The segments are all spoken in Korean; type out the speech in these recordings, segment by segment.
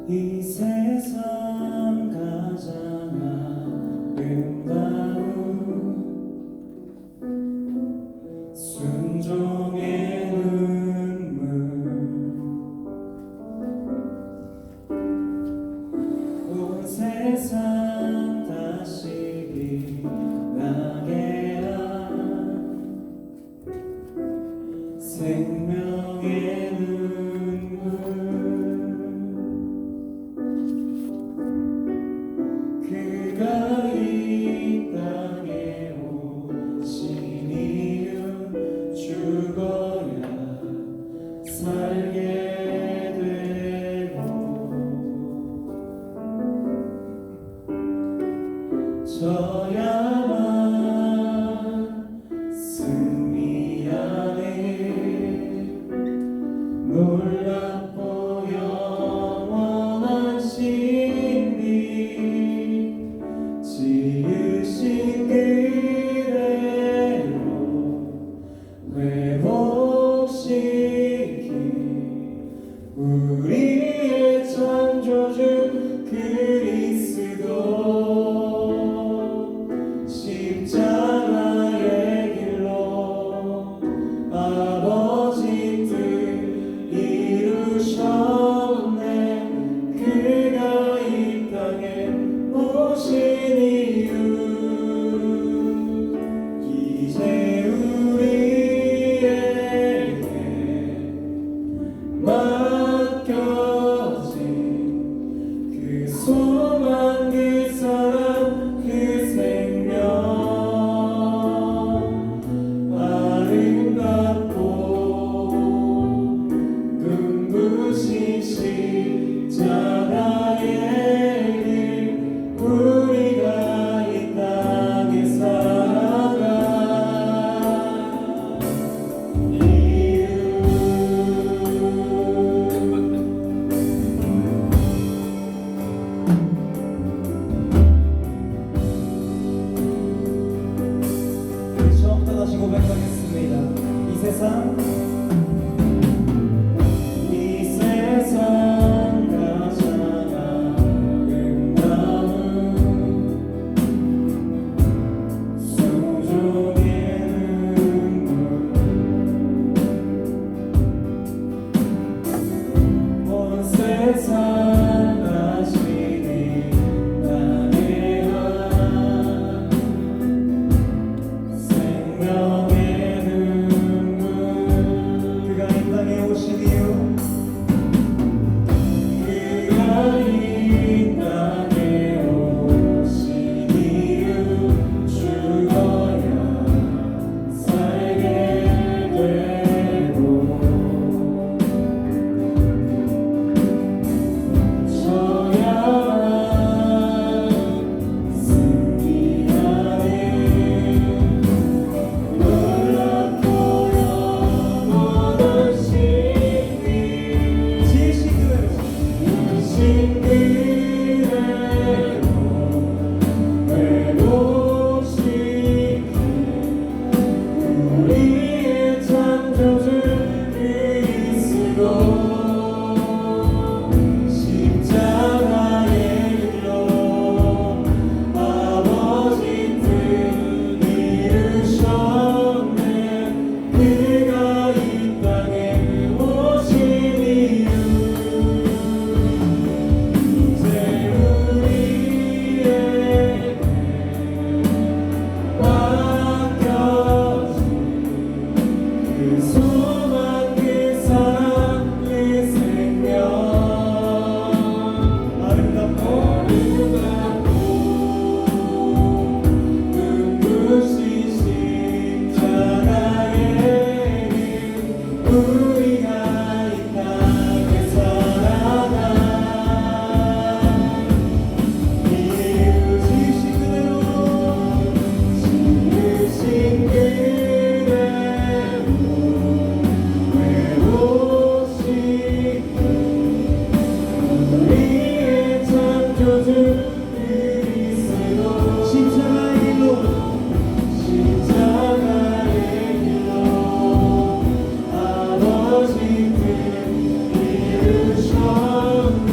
이 세상 가장 아름다운 순종의 눈물 온 세상 다시 빛나게 한 생명의 눈물 그가 이 땅에 오신 이유 죽어야 살게 되고 져야만 승리하네 놀랍고 영원한 신비 지으신 그대로 회복시키 우리의 창조주 그리스도 십자가의 길로 아버지 뜻 이루셨네 그가 이 땅에 오신 이유 이제 우리에게 맡겨진 그 소망 그 사랑 그 생명 아름답고 눈부신 십자가의 길 우리가 이 땅에 살아가 이유 처음부터 다시 고백하겠습니다. 이 세상 가장 아름다운 순종의 눈물 온 세상 다시 빛나게 한 생명의 눈물 그가 이 땅에 오신 이유 그가 이 땅에 오신 이유 죽어야 살게 되고 우리가 이 땅에 살아가 이루어지신 그대로 지으신 그대로 외우시고 우리의 창조주 그리스도 십자가의 길로 아버지 뜻 이루셨네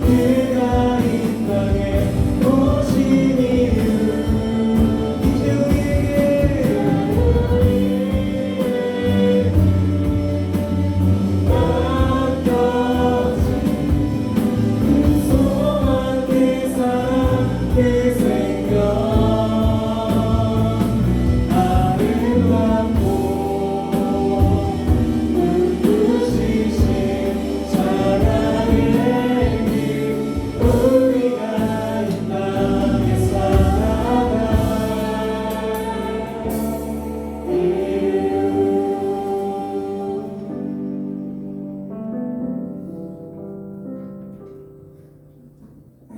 그가 이 땅에 오신 이유 이제 우리에게 아까지 그 소망 그 사랑 그 생각 아름답고 눈부시신 사랑의 길 우리가 이 땅에 살아가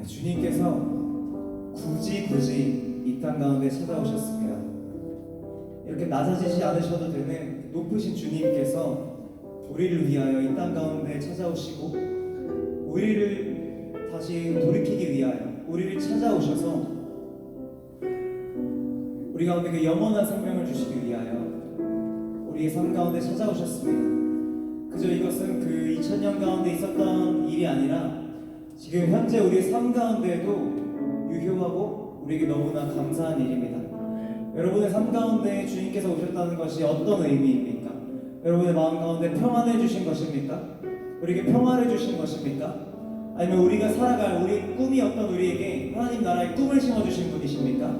주님께서 굳이 이 땅 가운데 찾아오셨습니다. 이렇게 낮아지지 않으셔도 되는 높으신 주님께서 우리를 위하여 이 땅 가운데 찾아오시고 우리를 다시 돌이키기 위하여 우리를 찾아오셔서 우리 가운데 그 영원한 생명을 주시기 위하여 우리의 삶 가운데 찾아오셨습니다. 그저 이것은 그 2000년 가운데 있었던 일이 아니라 지금 현재 우리의 삶 가운데에도 유효하고 우리에게 너무나 감사한 일입니다. 여러분의 삶 가운데 주님께서 오셨다는 것이 어떤 의미입니까? 여러분의 마음 가운데 평안해 주신 것입니까? 우리에게 평화를 주신 것입니까? 아니면 우리가 살아갈 우리 꿈이 없던 우리에게 하나님 나라의 꿈을 심어주신 분이십니까?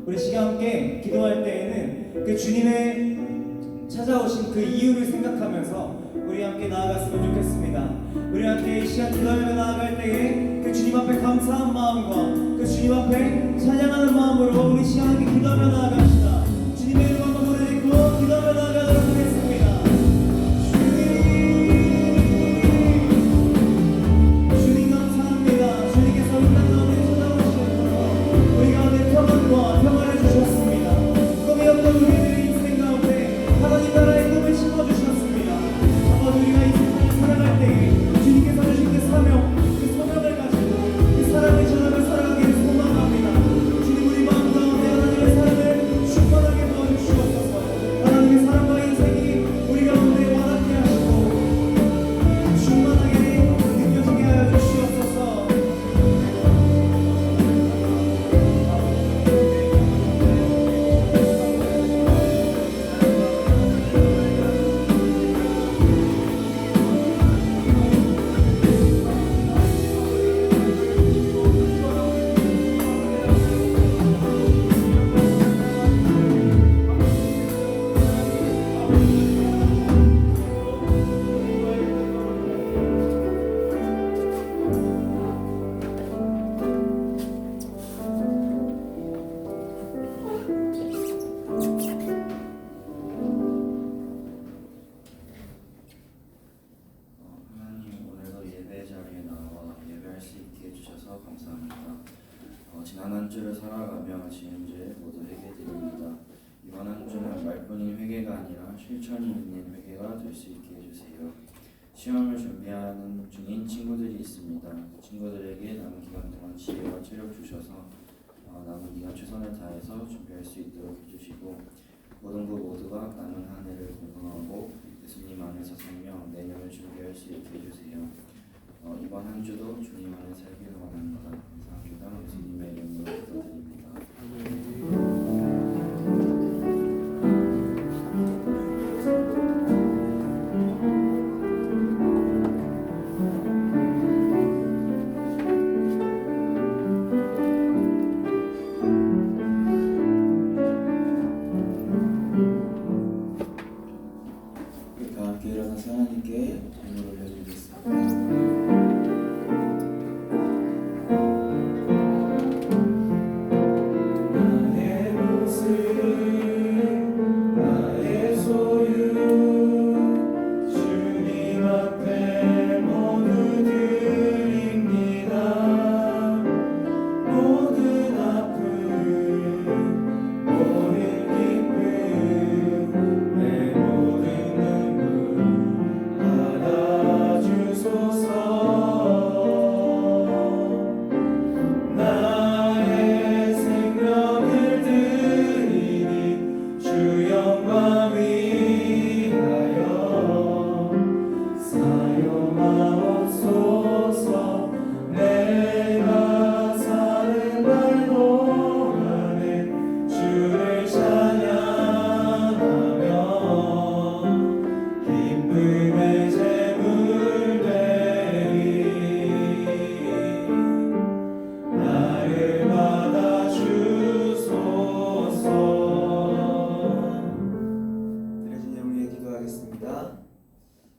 우리 시간 함께 기도할 때에는 그 주님의 찾아오신 그 이유를 생각하면서 우리 함께 나아갔으면 좋겠습니다. 우리 함께 이 시간 기도하며 나아갈 때에 그 주님 앞에 감사한 마음과 그 주님 앞에 찬양하는 마음으로 우리 시간 함께 기도하며 나아갑시다. 주님의 이름 한번 노래 듣고 기도하며 나아가도록 하겠습니다. 주님 감사합니다. 주님께서 이 땅 가운데 찾아오시므로 우리 가운데 평안과 평화를 주셨습니다. 꿈이 없던 우리들의 인생 가운데 하나님 나라의 꿈을 심어주셨습니다. 아마 우리가 이 세상을 살아갈 때에 주님께서 주신 그 사명, 그 소명을 가지고 그 사랑을 전하며 살아가기를 소망합니다. 주님 우리 마음 가운데 하나님의 사랑을 충만하게 넣어주시옵소서. 하나님의 사랑과 인생이 우리 가운데 와닿게 하시고 충만하게 느껴지게 하여 주시옵소서. 지난 한 주를 살아가며 지은 죄 모두 회개드립니다. 이번 한 주는 말뿐인 회개가 아니라 실천이 있는 회개가 될 수 있게 해주세요. 시험을 준비하는 중인 친구들이 있습니다. 친구들에게 남은 기간 동안 지혜와 체력 주셔서 남은 기간 최선을 다해서 준비할 수 있도록 해주시고 모든 것 모두가 남은 한 해를 건강하고 예수님 안에서 살며 내년을 준비할 수 있게 해주세요. 이번 한 주도 주님 안에 살기를 원합니다. 감사합니다. 예수님의 이름으로 기도드립니다. 다 함께 일어나서 하나님께 기도를 올려드리겠습니다.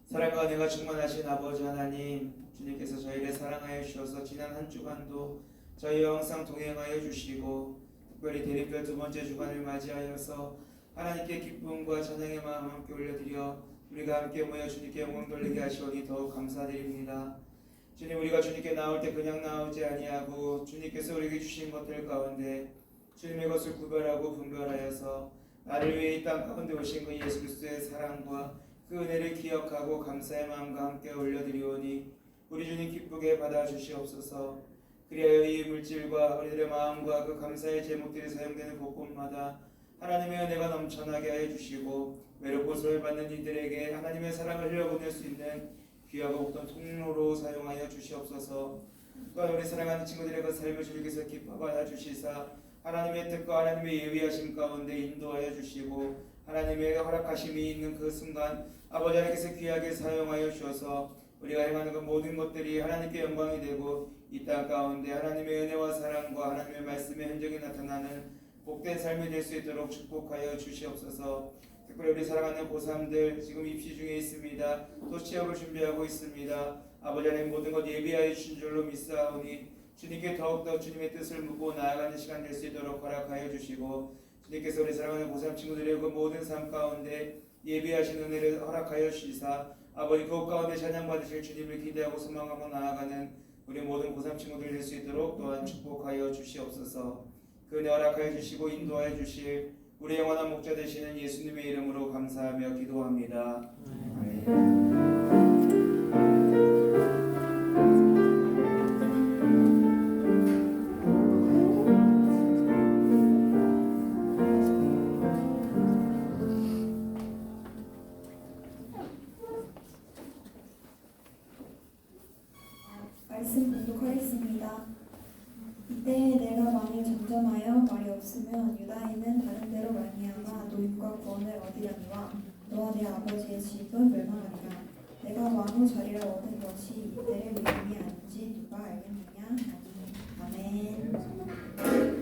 사랑과 은혜가 충만하신 아버지 하나님, 주님께서 저희를 사랑하여 주셔서 지난 한 주간도 저희와 항상 동행하여 주시고 특별히 대립별 두 번째 주간을 맞이하여서 하나님께 기쁨과 찬양의 마음 함께 올려드려 우리가 함께 모여 주님께 영광 돌리게 하시오니 더욱 감사드립니다. 주님, 우리가 주님께 나올 때 그냥 나오지 아니하고 주님께서 우리에게 주신 것들 가운데 주님의 것을 구별하고 분별하여서 나를 위해 이 땅 가운데 오신 그 예수 그리스도의 사랑과 그 은혜를 기억하고 감사의 마음과 함께 올려드리오니 우리 주님 기쁘게 받아주시옵소서. 그리하여 이 물질과 우리들의 마음과 그 감사의 제목들이 사용되는 곳곳마다 하나님의 은혜가 넘쳐나게 하여 주시고 외롭고 소외받는 이들에게 하나님의 사랑을 흘려보낼 수 있는 귀하고 어떤 통로로 사용하여 주시옵소서. 또한 우리 사랑하는 친구들의 그 삶을 주님께서 기뻐하여 주시사 하나님의 뜻과 하나님의 예비하심 가운데 인도하여 주시고 하나님의 허락하심이 있는 그 순간 아버지 하나님께서 귀하게 사용하여 주셔서 우리가 행하는 그 모든 것들이 하나님께 영광이 되고 이 땅 가운데 하나님의 은혜와 사랑과 하나님의 말씀의 흔적이 나타나는 복된 삶이 될 수 있도록 축복하여 주시옵소서. 특별히 우리 사랑하는 고3들 지금 입시 중에 있습니다. 또 시험을 준비하고 있습니다. 아버지 하나님 모든 것 예비하여 주신 줄로 믿사오니 주님께 더욱더 주님의 뜻을 묻고 나아가는 시간 될 수 있도록 허락하여 주시고 주님께서 우리 사랑하는 고3 친구들의 그 모든 삶 가운데 예비하신 은혜를 허락하여 주시사 아버지 그 가운데 찬양받으실 주님을 기대하고 소망하고 나아가는 우리 모든 고3 친구들 될 수 있도록 또한 축복하여 주시옵소서. 그 은혜 허락하여 주시고 인도하여 주실 우리 영원한 목자 되시는 예수님의 이름으로 감사하며 기도합니다. 아멘. 말씀 공독하겠습니다. 이때 내가 만일 전전하여 말이 없으면 유다인은 다른 데로 말미암아 노임과 구원을 얻으려니와 너와 내 아버지의 집은 멸망하리라. 내가 왕후 자리를 얻은 것이 이때의 위임이 아닌지 누가 알겠느냐 하니. 아멘.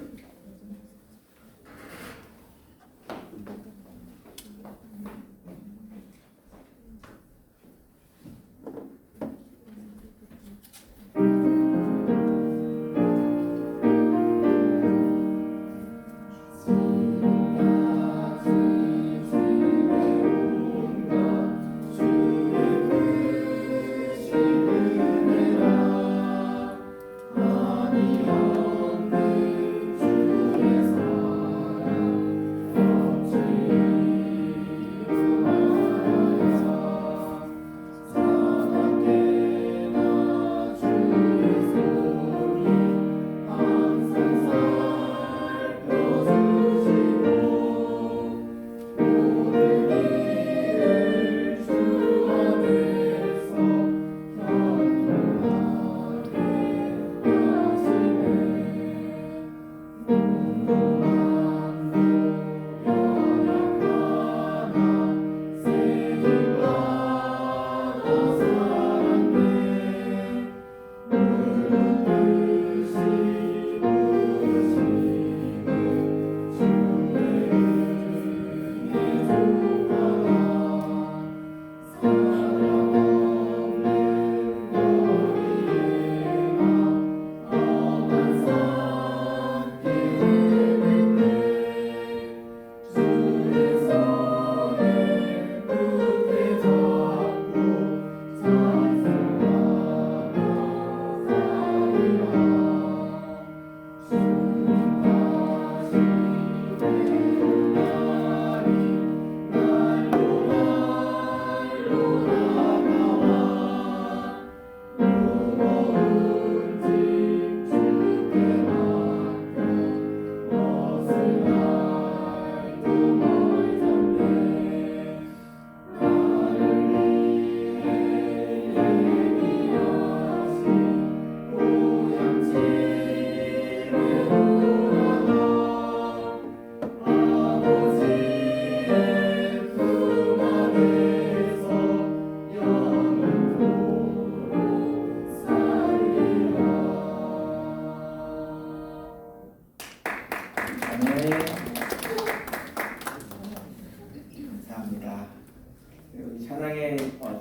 주의 크신 은혜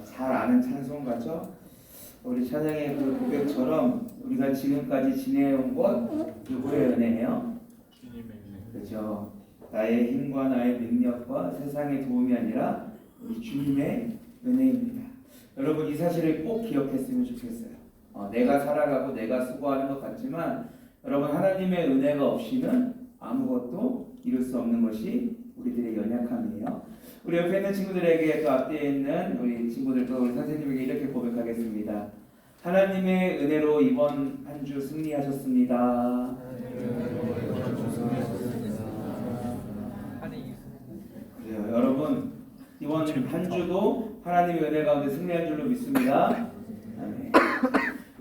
잘 아는 찬송가죠. 우리 찬양의 그 고백처럼 우리가 지금까지 지내온 것 누구의 은혜예요? 그렇죠. 나의 힘과 나의 능력과 세상의 도움이 아니라 우리 주님의 은혜입니다. 여러분 이 사실을 꼭 기억했으면 좋겠어요. 내가 살아가고 내가 수고하는 것 같지만 여러분 하나님의 은혜가 없이는 아무것도 이룰 수 없는 것이 우리들의 연약함이에요. 우리 옆에 있는 친구들에게 또 앞뒤에 있는 우리 친구들도 우리 선생님에게 이렇게 고백하겠습니다. 하나님의 은혜로 이번 한 주 승리하셨습니다. 그래요. 여러분 이번 한 주도 하나님의 은혜 가운데 승리한 줄로 믿습니다. 아멘.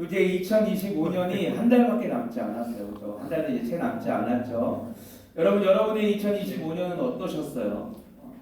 이제 2025년이 한 달밖에 남지 않았어요. 그렇죠? 한 달은 이제 채 남지 않았죠. 여러분의 2025년은 어떠셨어요?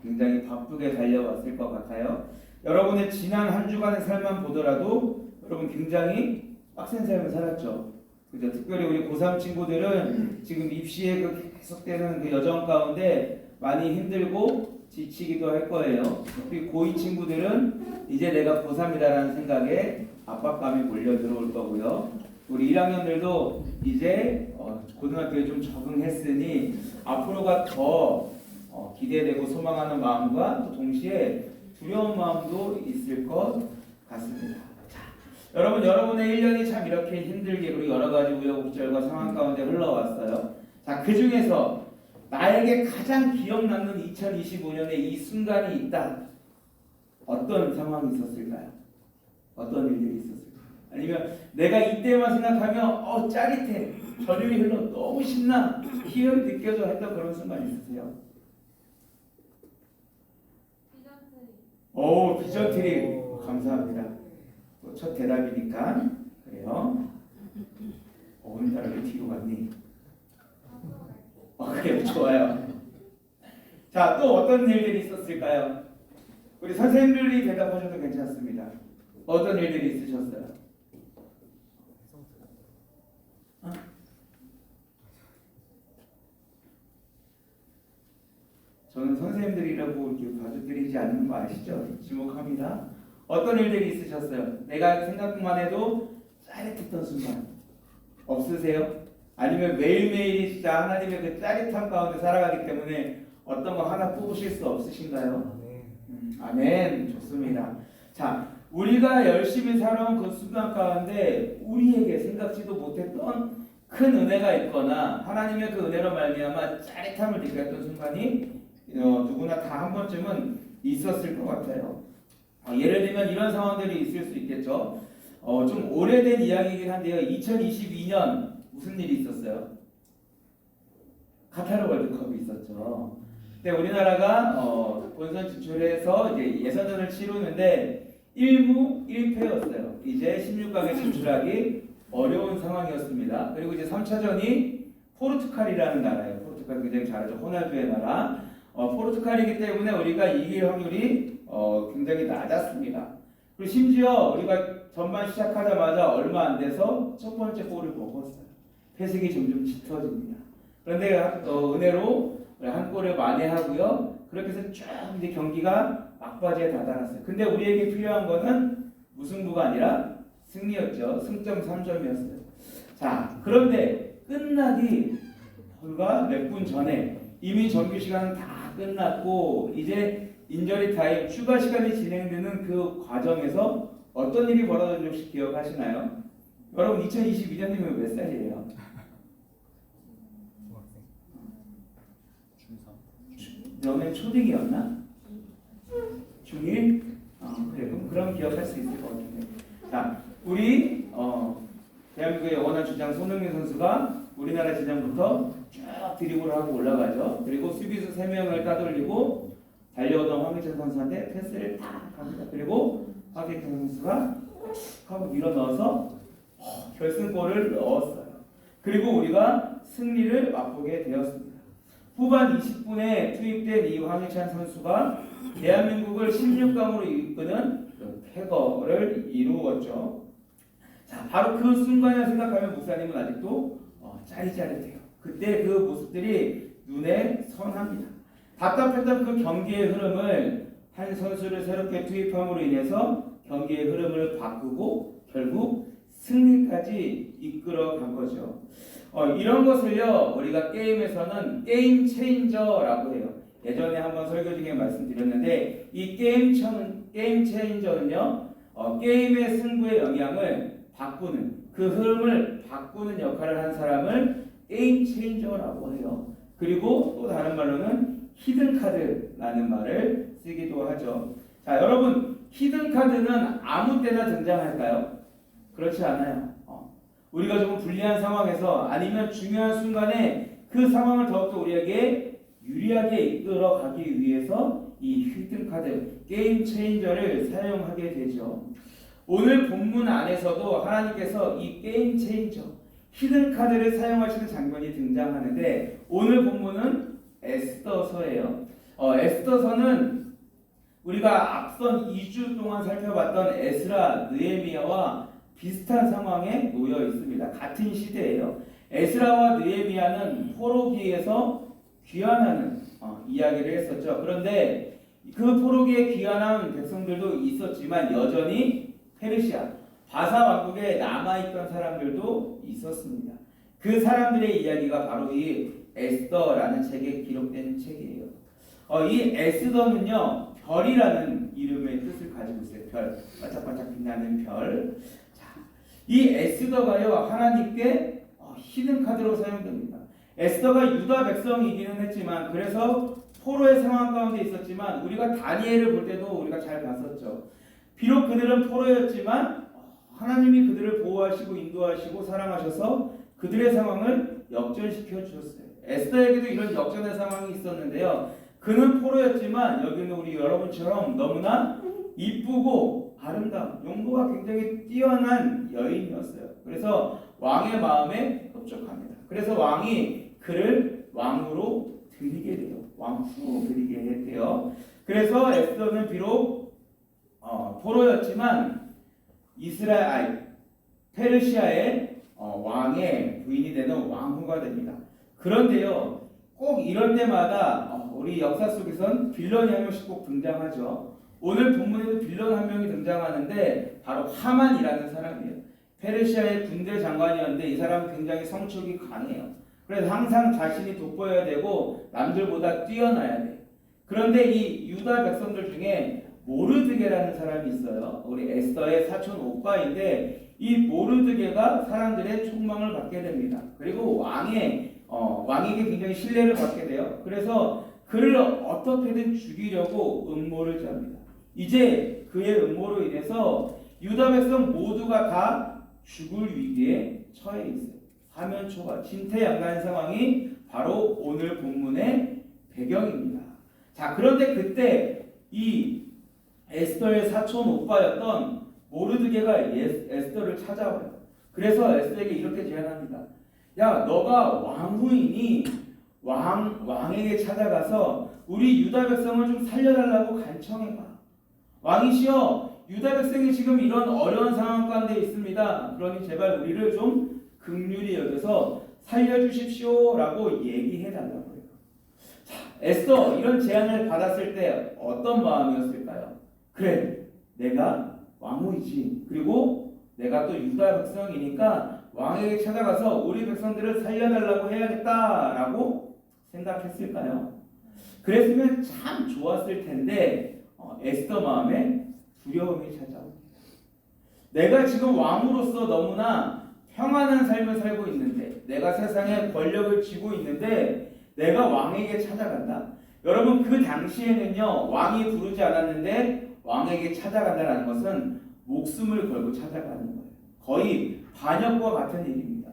굉장히 바쁘게 달려왔을 것 같아요. 여러분의 지난 한 주간의 삶만 보더라도 여러분 굉장히 빡센 삶을 살았죠. 그죠? 특별히 우리 고3 친구들은 지금 입시에 그 계속되는 그 여정 가운데 많이 힘들고 지치기도 할 거예요. 그리고 고2 친구들은 이제 내가 고3이다라는 생각에 압박감이 몰려 들어올 거고요. 우리 1학년들도 이제 고등학교에 좀 적응했으니 앞으로가 더 기대되고 소망하는 마음과 또 동시에 두려운 마음도 있을 것 같습니다. 자, 여러분의 1년이 참 이렇게 힘들게 그리고 여러 가지 우여곡절과 상황 가운데 흘러왔어요. 자, 그 중에서 나에게 가장 기억 남는 2025년의 이 순간이 있다. 어떤 상황이 있었을까요? 어떤 일들이 있었을까요? 아니면 내가 이때만 생각하면 짜릿해. 전율이 흘러 너무 신나. 희열이 느껴져 했던 그런 순간 있으세요? 비전트리 감사합니다. 첫 대답이니까 그래요. 오늘따라 왜 뒤로 갔니? 그래요. 좋아요. 자, 또 어떤 일들이 있었을까요? 우리 선생님들이 대답하셔도 괜찮습니다. 어떤 일들이 있으셨어요? 저는 선생님들이라고 이렇게 봐주드리지 않는 거 아시죠? 지목합니다. 어떤 일들이 있으셨어요? 내가 생각만 해도 짜릿했던 순간 없으세요? 아니면 매일매일이 진짜 하나님의 그 짜릿함 가운데 살아가기 때문에 어떤 거 하나 뽑으실 수 없으신가요? 아멘. 좋습니다. 자, 우리가 열심히 살아온 그 순간 가운데 우리에게 생각지도 못했던 큰 은혜가 있거나 하나님의 그 은혜로 말미암아 짜릿함을 느꼈던 순간이 누구나 다 한 번쯤은 있었을 것 같아요. 예를 들면 이런 상황들이 있을 수 있겠죠. 좀 오래된 이야기이긴 한데요. 2022년 무슨 일이 있었어요? 카타르 월드컵이 있었죠. 근데 우리나라가 본선 진출해서 이제 예선전을 치르는데 1무 1패였어요. 이제 16강에 진출하기 어려운 상황이었습니다. 그리고 이제 3차전이 포르투갈이라는 나라예요. 포르투갈 굉장히 잘하죠. 호날두의 나라. 포르투갈이기 때문에 우리가 이길 확률이 굉장히 낮았습니다. 그리고 심지어 우리가 전반 시작하자마자 얼마 안 돼서 첫 번째 골을 먹었어요. 패색이 점점 짙어집니다. 그런데 은혜로 한 골을 만회하고요. 그렇게 해서 쭉 이제 경기가 막바지에 다다랐어요. 근데 우리에게 필요한 거는 무승부가 아니라 승리였죠. 승점 3점이었어요. 자, 그런데 끝나기 불과 몇 분 전에 이미 정규 시간은 다 끝났고 이제 인저리 타임 추가 시간이 진행되는 그 과정에서 어떤 일이 벌어졌는지 혹시 기억하시나요? 여러분 2022년이면 몇 살이에요? 너네 초딩이었나? 중1? 그래, 그럼 기억할 수 있을 것 같은데. 자, 우리 대한민국의 영원한 주장 손흥민 선수가 우리나라 진영부터 쭉 드리블을 하고 올라가죠. 그리고 수비수 3명을 따돌리고 달려오던 황희찬 선수한테 패스를 탁 합니다. 그리고 황희찬 선수가 하고 밀어 넣어서 결승골을 넣었어요. 그리고 우리가 승리를 맛보게 되었습니다. 후반 20분에 투입된 이 황희찬 선수가 대한민국을 16강으로 이끄는 쾌거를 이루었죠. 자, 바로 그 순간을 생각하면 목사님은 아직도 짜릿짜릿해요. 그때 그 모습들이 눈에 선합니다. 답답했던 그 경기의 흐름을 한 선수를 새롭게 투입함으로 인해서 경기의 흐름을 바꾸고 결국 승리까지 이끌어 간 거죠. 이런 것을요 우리가 게임에서는 게임 체인저라고 해요. 예전에 한번 설교 중에 말씀드렸는데 이 게임 체인저는요 게임의 승부의 영향을 바꾸는 그 흐름을 바꾸는 역할을 한 사람을 게임 체인저라고 해요. 그리고 또 다른 말로는 히든 카드라는 말을 쓰기도 하죠. 자, 여러분 히든 카드는 아무 때나 등장할까요? 그렇지 않아요. 우리가 조금 불리한 상황에서 아니면 중요한 순간에 그 상황을 더욱더 우리에게 유리하게 이끌어 가기 위해서 이 히든 카드, 게임 체인저를 사용하게 되죠. 오늘 본문 안에서도 하나님께서 이 게임 체인저, 히든 카드를 사용하시는 장면이 등장하는데 오늘 본문은 에스더서예요. 에스더서는 우리가 앞선 2주 동안 살펴봤던 에스라, 느헤미야와 비슷한 상황에 놓여 있습니다. 같은 시대예요. 에스라와 느헤미야는 포로기에서 귀환하는 이야기를 했었죠. 그런데 그 포로기에 귀환한 백성들도 있었지만 여전히 페르시아, 바사 왕국에 남아있던 사람들도 있었습니다. 그 사람들의 이야기가 바로 이 에스더라는 책에 기록된 책이에요. 이 에스더는요 별이라는 이름의 뜻을 가지고 있어요. 별, 반짝반짝 빛나는 별. 이 에스더가요 하나님께 히든 카드로 사용됩니다. 에스더가 유다 백성이기는 했지만 그래서 포로의 상황 가운데 있었지만 우리가 다니엘을 볼 때도 우리가 잘 봤었죠. 비록 그들은 포로였지만 하나님이 그들을 보호하시고 인도하시고 사랑하셔서 그들의 상황을 역전시켜 주셨어요. 에스더에게도 이런 역전의 상황이 있었는데요. 그는 포로였지만 여기는 우리 여러분처럼 너무나 이쁘고 아름다운 용모가 굉장히 뛰어난 여인이었어요. 그래서 왕의 마음에 흡족합니다. 그래서 왕이 그를 왕으로 드리게 돼요. 왕후로 드리게 돼요. 그래서 에스더는 비록 포로였지만 페르시아의 왕의 부인이 되는 왕후가 됩니다. 그런데요, 꼭 이럴 때마다 우리 역사 속에선 빌런이 한 명씩 꼭 등장하죠. 오늘 본문에도 빌런 한 명이 등장하는데 바로 하만이라는 사람이에요. 페르시아의 군대 장관이었는데 이 사람은 굉장히 성격이 강해요. 그래서 항상 자신이 돋보여야 되고 남들보다 뛰어나야 돼요. 그런데 이 유다 백성들 중에 모르드게라는 사람이 있어요. 우리 에스더의 사촌 오빠인데 이 모르드게가 사람들의 총망을 받게 됩니다. 그리고 왕에게 굉장히 신뢰를 받게 돼요. 그래서 그를 어떻게든 죽이려고 음모를 짭니다. 이제 그의 음모로 인해서 유다 백성 모두가 다 죽을 위기에 처해 있어요. 사면초가 진퇴양난 상황이 바로 오늘 본문의 배경입니다. 자, 그런데 그때 이 에스더의 사촌 오빠였던 모르드게가 에스더를 찾아와요. 그래서 에스더에게 이렇게 제안합니다. 야, 너가 왕후이니 왕에게 찾아가서 우리 유다 백성을 좀 살려달라고 간청해봐. 왕이시여, 유다 백성이 지금 이런 어려운 상황 가운데 있습니다. 그러니 제발 우리를 좀 긍휼히 여겨서 살려주십시오라고 얘기해달라고 해요. 자, 에스더 이런 제안을 받았을 때 어떤 마음이었을까요? 그래, 내가 왕후이지. 그리고 내가 또 유다 백성이니까 왕에게 찾아가서 우리 백성들을 살려달라고 해야겠다라고 생각했을까요? 그랬으면 참 좋았을 텐데 에스더 마음에 두려움이 찾아옵니다. 내가 지금 왕으로서 너무나 평안한 삶을 살고 있는데, 내가 세상에 권력을 쥐고 있는데 내가 왕에게 찾아간다. 여러분, 그 당시에는요 왕이 부르지 않았는데 왕에게 찾아간다는 것은 목숨을 걸고 찾아가는 거예요. 거의 반역과 같은 일입니다.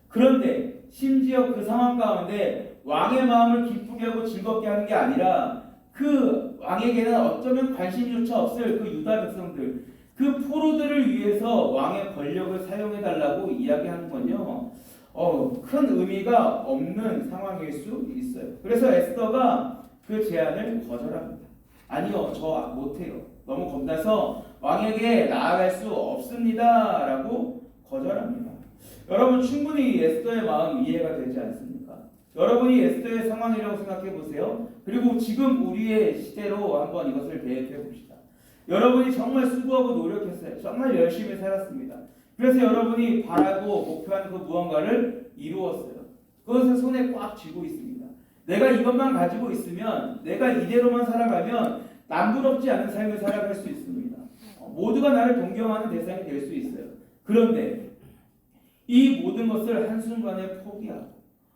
그런데 심지어 그 상황 가운데 왕의 마음을 기쁘게 하고 즐겁게 하는 게 아니라 그 왕에게는 어쩌면 관심조차 없을 그 유다 백성들, 그 포로들을 위해서 왕의 권력을 사용해달라고 이야기하는 건요 큰 의미가 없는 상황일 수 있어요. 그래서 에스더가 그 제안을 거절합니다. 아니요, 저 못해요. 너무 겁나서 왕에게 나아갈 수 없습니다 라고 거절합니다. 여러분, 충분히 에스더의 마음 이해가 되지 않습니까? 여러분이 에스더의 상황이라고 생각해 보세요. 그리고 지금 우리의 시대로 한번 이것을 대입해 봅시다. 여러분이 정말 수고하고 노력했어요. 정말 열심히 살았습니다. 그래서 여러분이 바라고 목표한 그 무언가를 이루었어요. 그것을 손에 꽉 쥐고 있습니다. 내가 이것만 가지고 있으면, 내가 이대로만 살아가면 남부럽지 않은 삶을 살아갈 수 있습니다. 모두가 나를 동경하는 대상이 될 수 있어요. 그런데 이 모든 것을 한순간에 포기하고,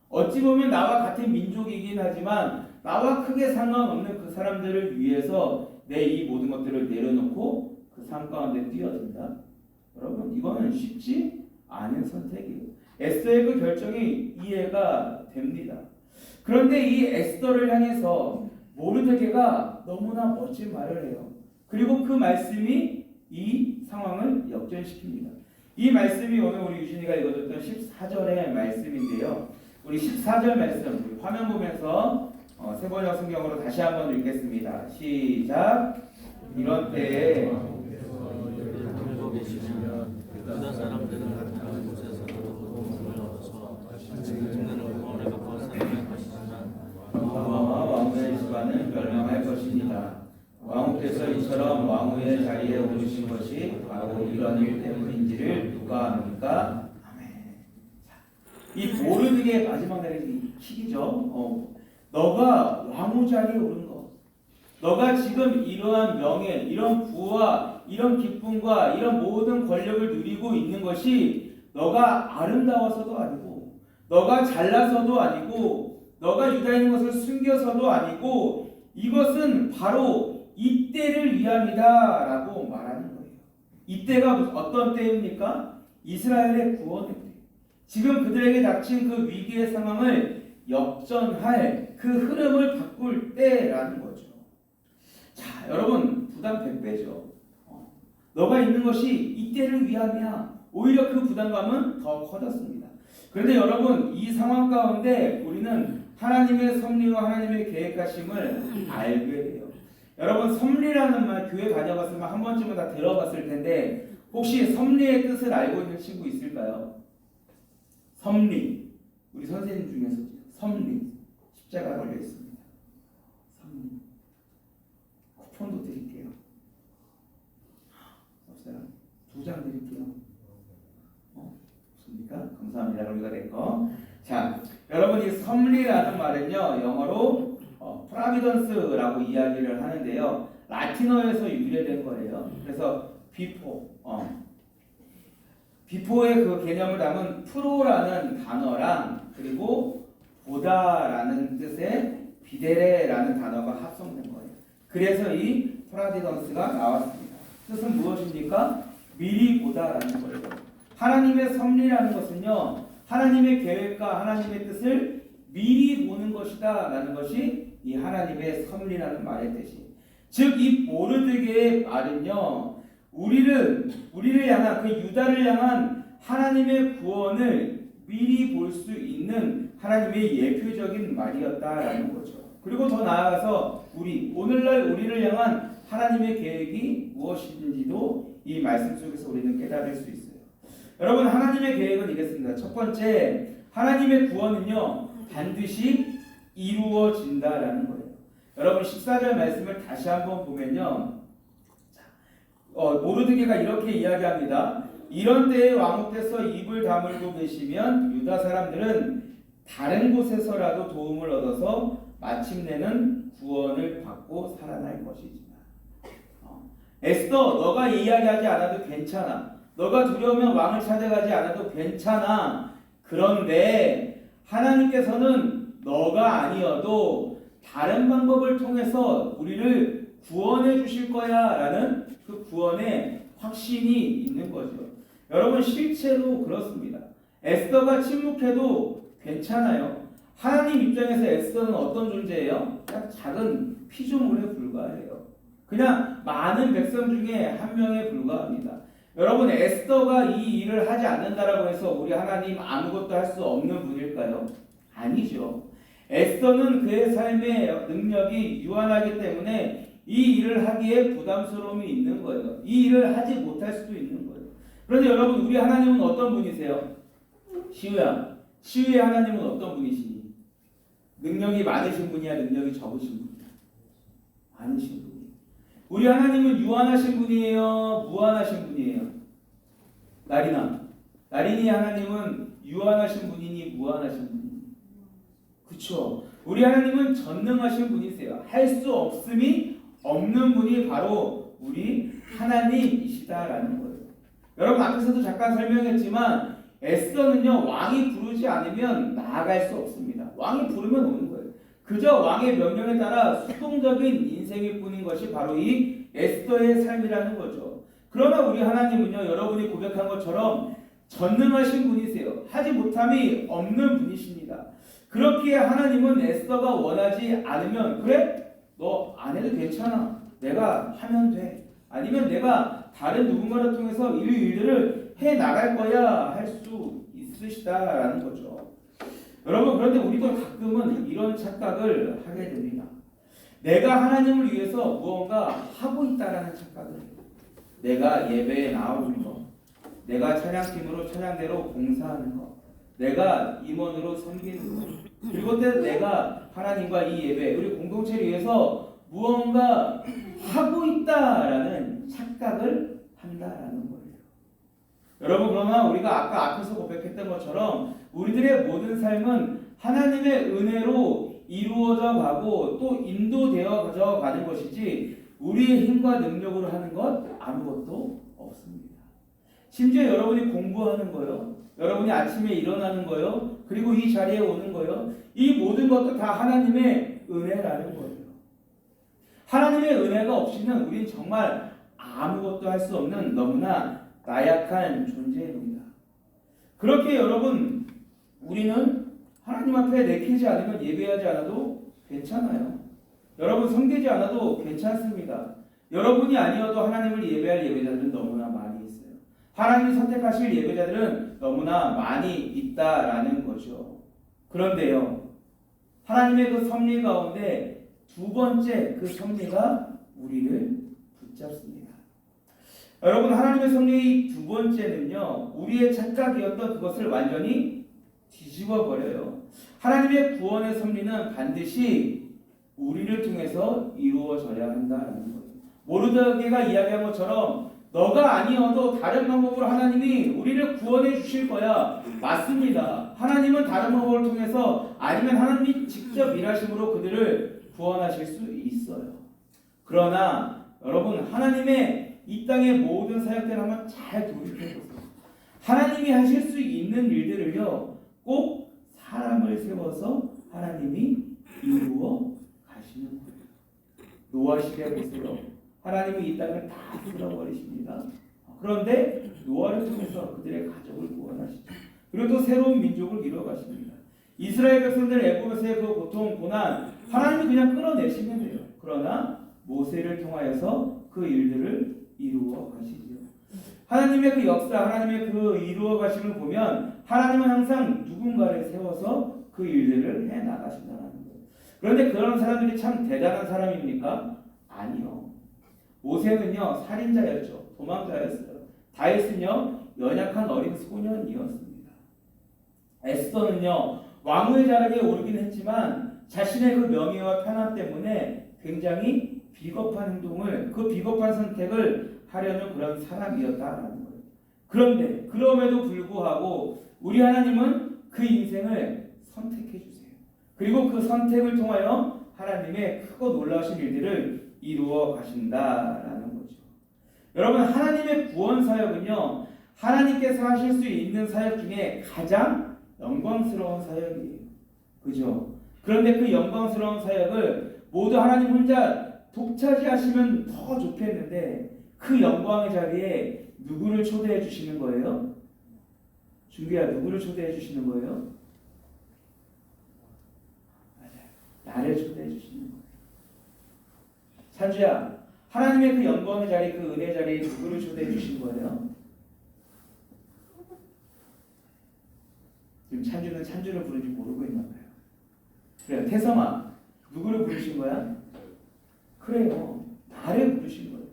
어찌 보면 나와 같은 민족이긴 하지만 나와 크게 상관없는 그 사람들을 위해서 내 이 모든 것들을 내려놓고 그 삶 가운데 뛰어든다. 여러분, 이거는 쉽지 않은 선택이에요. 에스더의 그 결정이 이해가 됩니다. 그런데 이 에스더를 향해서 모르드게가 너무나 멋진 말을 해요. 그리고 그 말씀이 이 상황을 역전시킵니다. 이 말씀이 오늘 우리 유진이가 읽어줬던 14절의 말씀인데요. 우리 14절 말씀 우리 화면 보면서 세번역 성경으로 다시 한번 읽겠습니다. 시작. 이런 때에 유다 사람들은 다른 곳에서도 도움을 얻어서 죽는 구원을 받고 살아갈 것이지만 여호와와 왕후의 집안은 멸망할 것입니다. 왕후께서 이처럼 왕후의 자리에 오르신 것이 바로 이런 일 때문인지를 누가 압니까? 아멘. 이 모르드게의 마지막 날이 킥이죠. 너가 왕후 자리에 오른 것, 너가 지금 이러한 명예, 이런 부와 이런 기쁨과 이런 모든 권력을 누리고 있는 것이 너가 아름다워서도 아니고, 너가 잘나서도 아니고, 너가 유다인 것을 숨겨서도 아니고, 이것은 바로 이때를 위함이다 라고 말하는 거예요. 이때가 어떤 때입니까? 이스라엘의 구원의 때. 지금 그들에게 닥친 그 위기의 상황을 역전할 그 흐름을 바꿀 때라는 거죠. 자, 여러분, 부담 100배죠. 너가 있는 것이 이때를 위함이야. 오히려 그 부담감은 더 커졌습니다. 그런데 여러분, 이 상황 가운데 우리는 하나님의 섭리와 하나님의 계획하심을 알게 돼요. 여러분, 섭리라는 말 교회 다녀봤으면 한 번쯤은 다 들어봤을 텐데 혹시 섭리의 뜻을 알고 있는 친구 있을까요? 섭리. 우리 선생님 중에서 섭리. 십자가 걸려 있습니다. 섭리. 쿠폰도 드릴게요. 없어요? 2장 드릴게요. 없습니까? 감사합니다. 그럼 이거 내 거. 자, 여러분, 이 섭리라는 말은요, 영어로 프라비던스라고 이야기를 하는데요, 라틴어에서 유래된 거예요. 그래서 비포의 그 개념을 담은 프로라는 단어랑 그리고 보다라는 뜻의 비데레라는 단어가 합성된 거예요. 그래서 이 프라비던스가 나왔습니다. 뜻은 무엇입니까? 미리 보다라는 거예요. 하나님의 섭리라는 것은요, 하나님의 계획과 하나님의 뜻을 미리 보는 것이다 라는 것이 이 하나님의 섭리라는 말의 뜻이. 즉, 이 모르드게의 말은요, 우리를 향한, 그 유다를 향한 하나님의 구원을 미리 볼 수 있는 하나님의 예표적인 말이었다라는 거죠. 그리고 더 나아가서 오늘날 우리를 향한 하나님의 계획이 무엇인지도 이 말씀 속에서 우리는 깨달을 수 있어요. 여러분, 하나님의 계획은 이랬습니다. 첫 번째, 하나님의 구원은요, 반드시 이루어진다라는 거예요. 여러분, 14절 말씀을 다시 한번 보면요, 모르드게가 이렇게 이야기합니다. 이런 때에 왕후께서 입을 다물고 계시면 유다 사람들은 다른 곳에서라도 도움을 얻어서 마침내는 구원을 받고 살아날 것이지만, 에스더, 너가 이야기하지 않아도 괜찮아. 너가 두려우면 왕을 찾아가지 않아도 괜찮아. 그런데 하나님께서는 너가 아니어도 다른 방법을 통해서 우리를 구원해 주실 거야 라는 그 구원의 확신이 있는 거죠. 여러분, 실제로 그렇습니다. 에스더가 침묵해도 괜찮아요. 하나님 입장에서 에스더는 어떤 존재예요? 그냥 작은 피조물에 불과해요. 그냥 많은 백성 중에 한 명에 불과합니다. 여러분, 에스더가 이 일을 하지 않는다라고 해서 우리 하나님 아무것도 할 수 없는 분일까요? 아니죠. 에스더는 그의 삶의 능력이 유한하기 때문에 이 일을 하기에 부담스러움이 있는 거예요. 이 일을 하지 못할 수도 있는 거예요. 그런데 여러분, 우리 하나님은 어떤 분이세요? 시우야, 시우의 하나님은 어떤 분이시니? 능력이 많으신 분이야, 능력이 적으신 분이야? 많으신 분이에요. 우리 하나님은 유한하신 분이에요? 무한하신 분이에요? 나린이 하나님은 유한하신 분이니 무한하신 분이니? 그쵸? 우리 하나님은 전능하신 분이세요. 할 수 없음이 없는 분이 바로 우리 하나님이시다라는 거예요. 여러분 앞에서도 잠깐 설명했지만 에스더는요 왕이 부르지 않으면 나아갈 수 없습니다. 왕이 부르면 오는 거예요. 그저 왕의 명령에 따라 수동적인 인생일 뿐인 것이 바로 이 에스더의 삶이라는 거죠. 그러나 우리 하나님은요 여러분이 고백한 것처럼 전능하신 분이세요. 하지 못함이 없는 분이십니다. 그렇기에 하나님은 에스더가 원하지 않으면 그래? 너 안 해도 괜찮아. 내가 하면 돼. 아니면 내가 다른 누군가를 통해서 이 일들을 해 나갈 거야 할 수 있으시다라는 거죠. 여러분 그런데 우리도 가끔은 이런 착각을 하게 됩니다. 내가 하나님을 위해서 무언가 하고 있다라는 착각을 해요. 내가 예배에 나오는 거, 내가 찬양팀으로 찬양대로 봉사하는 거, 내가 임원으로 섬기는 거, 그리고 또 내가 하나님과 이 예배, 우리 공동체를 위해서 무언가 하고 있다라는 착각을 한다라는 거예요. 여러분 그러나 우리가 아까 앞에서 고백했던 것처럼 우리들의 모든 삶은 하나님의 은혜로 이루어져 가고 또 인도되어 가는 것이지 우리의 힘과 능력으로 하는 것 아무것도 없습니다. 심지어 여러분이 공부하는 거요, 여러분이 아침에 일어나는 거요, 그리고 이 자리에 오는 거요, 이 모든 것도 다 하나님의 은혜라는 거예요. 하나님의 은혜가 없이는 우린 정말 아무것도 할 수 없는 너무나 나약한 존재입니다. 그렇게 여러분 우리는 하나님 앞에 내키지 않으면 예배하지 않아도 괜찮아요. 여러분 섬기지 않아도 괜찮습니다. 여러분이 아니어도 하나님을 예배할 예배자들은 너무나 많이 있어요. 하나님이 선택하실 예배자들은 너무나 많이 있다라는 거죠. 그런데요, 하나님의 그 섭리 가운데 두 번째 그 섭리가 우리를 붙잡습니다. 여러분 하나님의 섭리 두 번째는요, 우리의 착각이었던 그것을 완전히 뒤집어 버려요. 하나님의 구원의 섭리는 반드시 우리를 통해서 이루어져야 한다는 거예요. 모르드게가 이야기한 것처럼 너가 아니어도 다른 방법으로 하나님이 우리를 구원해 주실 거야. 맞습니다. 하나님은 다른 방법을 통해서 아니면 하나님이 직접 일하심으로 그들을 구원하실 수 있어요. 그러나 여러분 하나님의 이 땅의 모든 사역들을 한번 잘 돌이켜보세요. 하나님이 하실 수 있는 일들을요 꼭 사람을 세워서 하나님이 이루어 가시는 거예요. 노아 시대 보세요. 하나님이 이 땅을 다 쓸어버리십니다. 그런데 노아를 통해서 그들의 가족을 구원하시죠. 그리고 또 새로운 민족을 이루어 가십니다. 이스라엘 백성들 애굽에서의 그 고통, 고난 하나님이 그냥 끌어내시면 돼요. 그러나 모세를 통하여서 그 일들을 이루어 가시죠. 하나님의 그 역사, 하나님의 그 이루어 가심을 보면 하나님은 항상 누군가를 세워서 그 일들을 해 나가신다는 거예요. 그런데 그런 사람들이 참 대단한 사람입니까? 아니요. 모세는요 살인자였죠. 도망자였어요. 다윗은요 연약한 어린 소년이었습니다. 에스더는요 왕의 자리에 오르긴 했지만 자신의 그 명예와 편함 때문에 굉장히 비겁한 행동을, 그 비겁한 선택을 하려는 그런 사람이었다라는 거예요. 그런데 그럼에도 불구하고 우리 하나님은 그 인생을 선택해 주세요. 그리고 그 선택을 통하여 하나님의 크고 놀라우신 일들을 이루어 가신다라는 거죠. 여러분 하나님의 구원 사역은요 하나님께서 하실 수 있는 사역 중에 가장 영광스러운 사역이에요. 그죠? 그런데 그 영광스러운 사역을 모두 하나님 혼자 독차지하시면 더 좋겠는데 그 영광의 자리에 누구를 초대해 주시는 거예요? 준규야, 누구를 초대해 주시는 거예요? 맞아요. 나를 초대해 주시는 거예요. 찬주야, 하나님의 그 영광의 자리, 그 은혜 자리에 누구를 초대해 주신 거예요? 지금 찬주는 찬주를 부르지 모르고 있나 봐요. 그래요. 태성아, 누구를 부르신 거야? 그래요. 나를 부르신 거예요.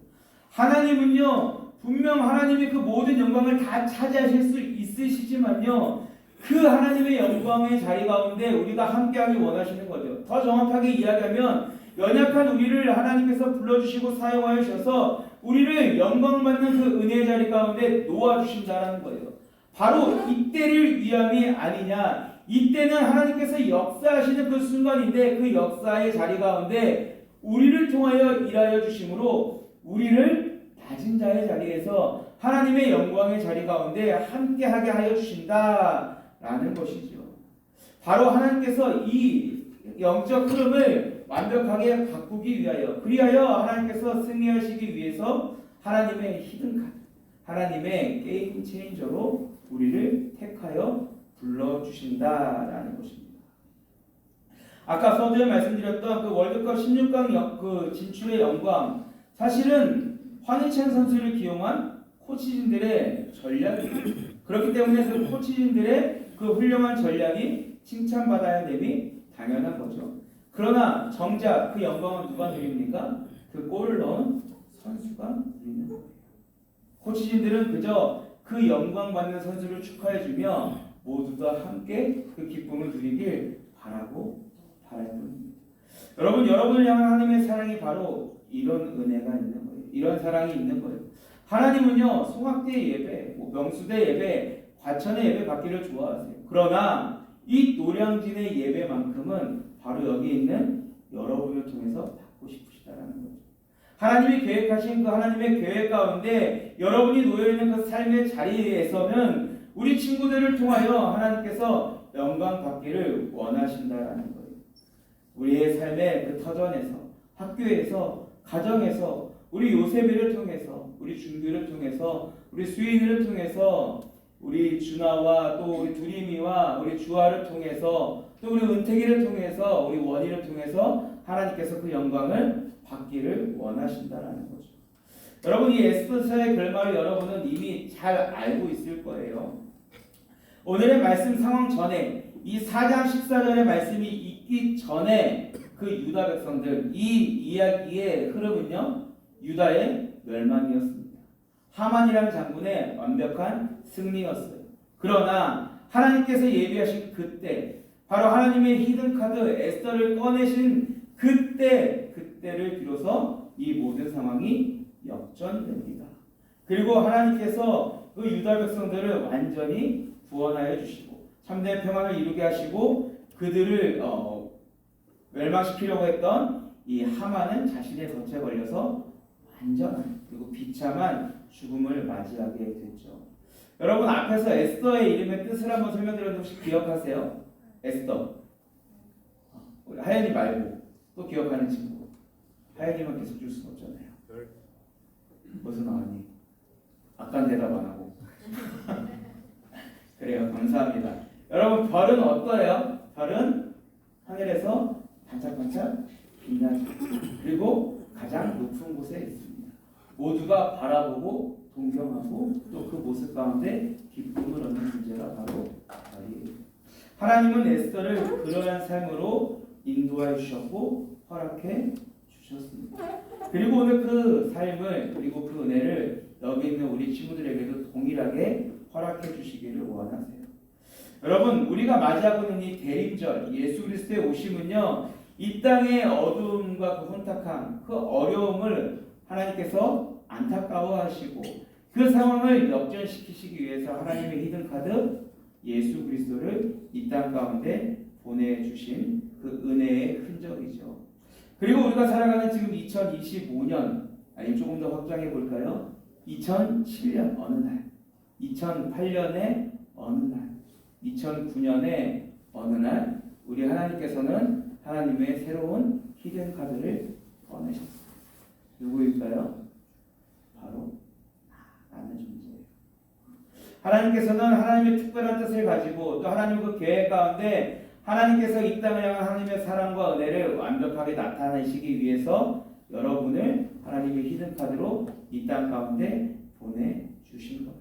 하나님은요, 분명 하나님이 그 모든 영광을 다 차지하실 수 있으시지만요, 그 하나님의 영광의 자리 가운데 우리가 함께하기 원하시는 거죠. 더 정확하게 이야기하면 연약한 우리를 하나님께서 불러주시고 사용하여 주셔서 우리를 영광받는 그 은혜의 자리 가운데 놓아주신다는 거예요. 바로 이때를 위함이 아니냐. 이때는 하나님께서 역사하시는 그 순간인데 그 역사의 자리 가운데 우리를 통하여 일하여 주심으로 우리를 낮은 자의 자리에서 하나님의 영광의 자리 가운데 함께하게 하여 주신다라는 것이죠. 바로 하나님께서 이 영적 흐름을 완벽하게 바꾸기 위하여 그리하여 하나님께서 승리하시기 위해서 하나님의 히든 카드, 하나님의 게임 체인저로 우리를 택하여 불러주신다라는 것입니다. 아까 서두에 말씀드렸던 그 월드컵 16강 그 진출의 영광, 사실은 황희찬 선수를 기용한 코치진들의 전략이에요. 그렇기 때문에 그 코치진들의 그 훌륭한 전략이 칭찬받아야 됨이 당연한 거죠. 그러나 정작 그 영광은 누가 누립니까? 그 골을 넣은 선수가 누리는 거예요. 코치진들은 그저 그 영광 받는 선수를 축하해주며 모두가 함께 그 기쁨을 누리길 바랄 뿐입니다. 여러분, 여러분을 향한 하나님의 사랑이 바로 이런 은혜가 있는 거예요. 이런 사랑이 있는 거예요. 하나님은요, 송악대 예배, 명수대 예배, 과천의 예배 받기를 좋아하세요. 그러나 이 노량진의 예배만큼은 바로 여기 있는 여러분을 통해서 받고 싶으시다라는 거죠. 하나님이 계획하신 그 하나님의 계획 가운데 여러분이 놓여있는 그 삶의 자리에서는 우리 친구들을 통하여 하나님께서 영광 받기를 원하신다라는 거예요. 우리의 삶의 그 터전에서, 학교에서, 가정에서, 우리 요셉이를 통해서, 우리 준규를 통해서, 우리 수인이를 통해서, 우리 준아와 또 우리 두리미와 우리 주아를 통해서, 또 우리 은택이를 통해서, 우리 원희를 통해서 하나님께서 그 영광을 받기를 원하신다라는 거죠. 여러분, 이 에스더서의 결말을 여러분은 이미 잘 알고 있을 거예요. 오늘의 말씀 상황 전에 이 4장 14절의 말씀이 있기 전에 그 유다 백성들, 이 이야기의 흐름은요, 유다의 멸망이었습니다. 하만이라는 장군의 완벽한 승리였어요. 그러나 하나님께서 예비하신 그때, 바로 하나님의 히든카드 에스더를 꺼내신 그때를 비로소 이 모든 상황이 역전됩니다. 그리고 하나님께서 그 유다 백성들을 완전히 구원하여 주시고 참된 평안을 이루게 하시고 그들을 멸망시키려고 했던 이 하만은 자신의 덫에 걸려서 완전한 그리고 비참한 죽음을 맞이하게 됐죠. 여러분, 앞에서 에스더의 이름의 뜻을 한번 설명드렸는데 혹시 기억하세요? 에스더. 우리 하연이 말고 또 기억하는 친구. 하연이만 계속 줄 수는 없잖아요. 무슨 아니? 아까 대답 안 하고. 그래요. 감사합니다. 여러분, 별은 어떠해요? 별은 하늘에서 반짝반짝 빛나죠. 그리고 가장 높은 곳에 있습니다. 모두가 바라보고 동경하고 또 그 모습 가운데 기쁨을 얻는 존재가 바로 별이에요. 하나님은 에스더를 그러한 삶으로 인도하여 주셨고 허락해 주셨습니다. 그리고 오늘 그 삶을 그리고 그 은혜를 여기 있는 우리 친구들에게도 동일하게 허락해 주시기를 원하세요. 여러분, 우리가 맞이하고 있는 이 대림절, 예수 그리스도의 오심은요, 이 땅의 어두움과 그 혼탁함, 그 어려움을 하나님께서 안타까워하시고 그 상황을 역전시키시기 위해서 하나님의 히든카드 예수 그리스도를 이 땅 가운데 보내주신 그 은혜의 흔적이죠. 그리고 우리가 살아가는 지금 2025년, 아니면 조금 더 확장해 볼까요? 2007년 어느 날, 2008년의 어느 날, 2009년의 어느 날, 우리 하나님께서는 하나님의 새로운 히든카드를 꺼내셨어요. 누구일까요? 바로 나는 존재예요. 하나님께서는 하나님의 특별한 뜻을 가지고 또 하나님의 그 계획 가운데 하나님께서 이 땅을 향한 하나님의 사랑과 은혜를 완벽하게 나타내시기 위해서 여러분을 하나님의 히든카드로 이 땅 가운데 보내주신 거예요.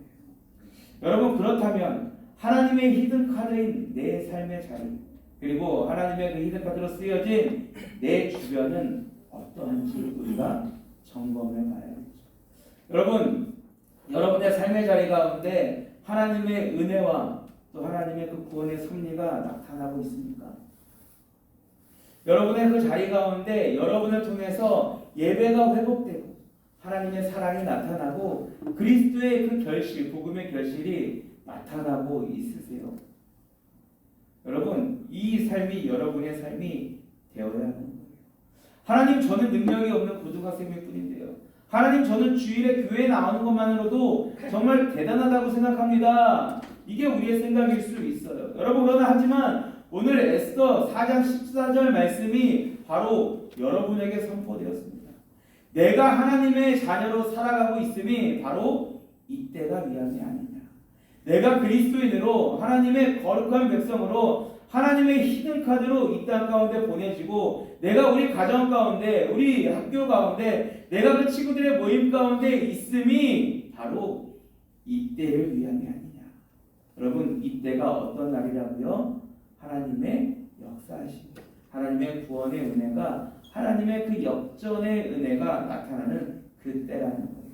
여러분, 그렇다면 하나님의 히든카드인 내 삶의 자리, 그리고 하나님의 그 히든카드로 쓰여진 내 주변은 어떠한지 우리가 점검해 봐야겠죠. 여러분, 여러분의 삶의 자리 가운데 하나님의 은혜와 또 하나님의 그 구원의 섭리가 나타나고 있습니까? 여러분의 그 자리 가운데 여러분을 통해서 예배가 회복되고 하나님의 사랑이 나타나고 그리스도의 그 결실, 복음의 결실이 나타나고 있으세요. 여러분, 이 삶이 여러분의 삶이 되어야 하는 거예요. 하나님, 저는 능력이 없는 고등학생일 뿐인데요. 하나님, 저는 주일에 교회에 나오는 것만으로도 정말 대단하다고 생각합니다. 이게 우리의 생각일 수 있어요. 여러분, 그러나 하지만 오늘 에스더 4장 14절 말씀이 바로 여러분에게 선포되었습니다. 내가 하나님의 자녀로 살아가고 있음이 바로 이때가 위함이 아니냐. 내가 그리스도인으로 하나님의 거룩한 백성으로 하나님의 히든카드로 이 땅 가운데 보내지고 내가 우리 가정 가운데 우리 학교 가운데 내가 그 친구들의 모임 가운데 있음이 바로 이때를 위함이 아니냐. 여러분, 이때가 어떤 날이라고요? 하나님의 역사하심, 하나님의 구원의 은혜가, 하나님의 그 역전의 은혜가 나타나는 그때라는 거예요.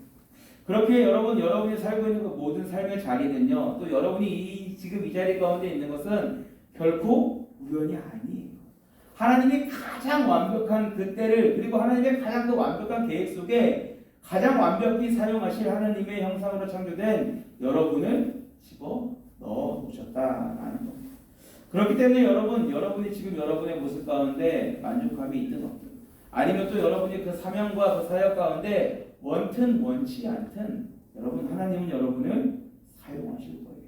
그렇게 여러분이 살고 있는 그 모든 삶의 자리는요, 또 여러분이 지금 이 자리 가운데 있는 것은 결코 우연이 아니에요. 하나님이 가장 완벽한 그때를, 그리고 하나님의 가장 그 완벽한 계획 속에 가장 완벽히 사용하실 하나님의 형상으로 창조된 여러분을 집어 넣어 놓으셨다라는 겁니다. 그렇기 때문에 여러분이 지금 여러분의 모습 가운데 만족감이 있든 없든, 아니면 또 여러분이 그 사명과 그 사역 가운데 원튼 원치 않든, 여러분, 하나님은 여러분을 사용하실 거예요.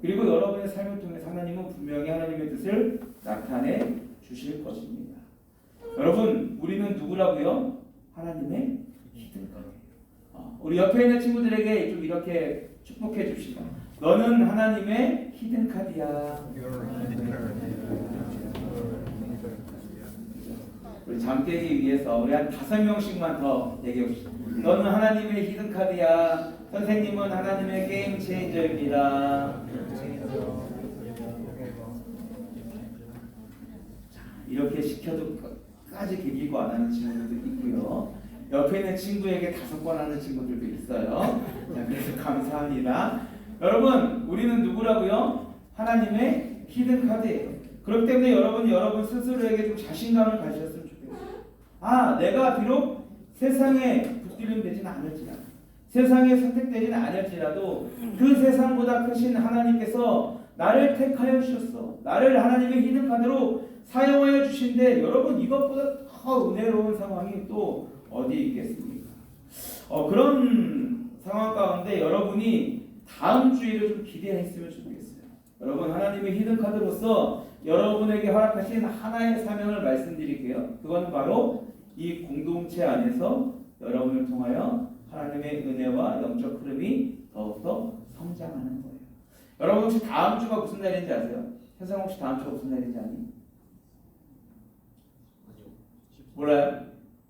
그리고 여러분의 삶을 통해 하나님은 분명히 하나님의 뜻을 나타내 주실 것입니다. 여러분, 우리는 누구라고요? 하나님의 히든카드예요. 우리 옆에 있는 친구들에게 좀 이렇게 축복해 줍시다. 너는 하나님의 히든카드야. 우리 잠 깨기 위해서 우리 한 5명씩만 더 얘기해 봅시다. 너는 하나님의 히든카드야. 선생님은 하나님의 게임 체인저입니다. 이렇게 시켜도 끝까지 기기고 안 하는 친구들도 있고요. 옆에 있는 친구에게 5번 하는 친구들도 있어요. 자, 그래서 감사합니다. 여러분, 우리는 누구라고요? 하나님의 히든카드예요. 그렇기 때문에 여러분 스스로에게 좀 자신감을 가지셨으면 좋겠어요. 내가 비록 세상에 붙들림되지는 않을지라도, 세상에 선택되지는 않을지라도 그 세상보다 크신 하나님께서 나를 택하여 주셨어. 나를 하나님의 히든카드로 사용하여 주신데, 여러분, 이것보다 더 은혜로운 상황이 또 어디 있겠습니까? 그런 상황 가운데 여러분이 다음 주일을 좀 기대했으면 좋겠어요. 여러분, 하나님의 히든카드로서 여러분에게 허락하신 하나의 사명을 말씀드릴게요. 그건 바로 이 공동체 안에서 여러분을 통하여 하나님의 은혜와 영적 흐름이 더욱더 성장하는 거예요. 여러분, 혹시 다음 주가 무슨 날인지 아세요? 세상 혹시 다음 주가 무슨 날인지 아니? 몰라요?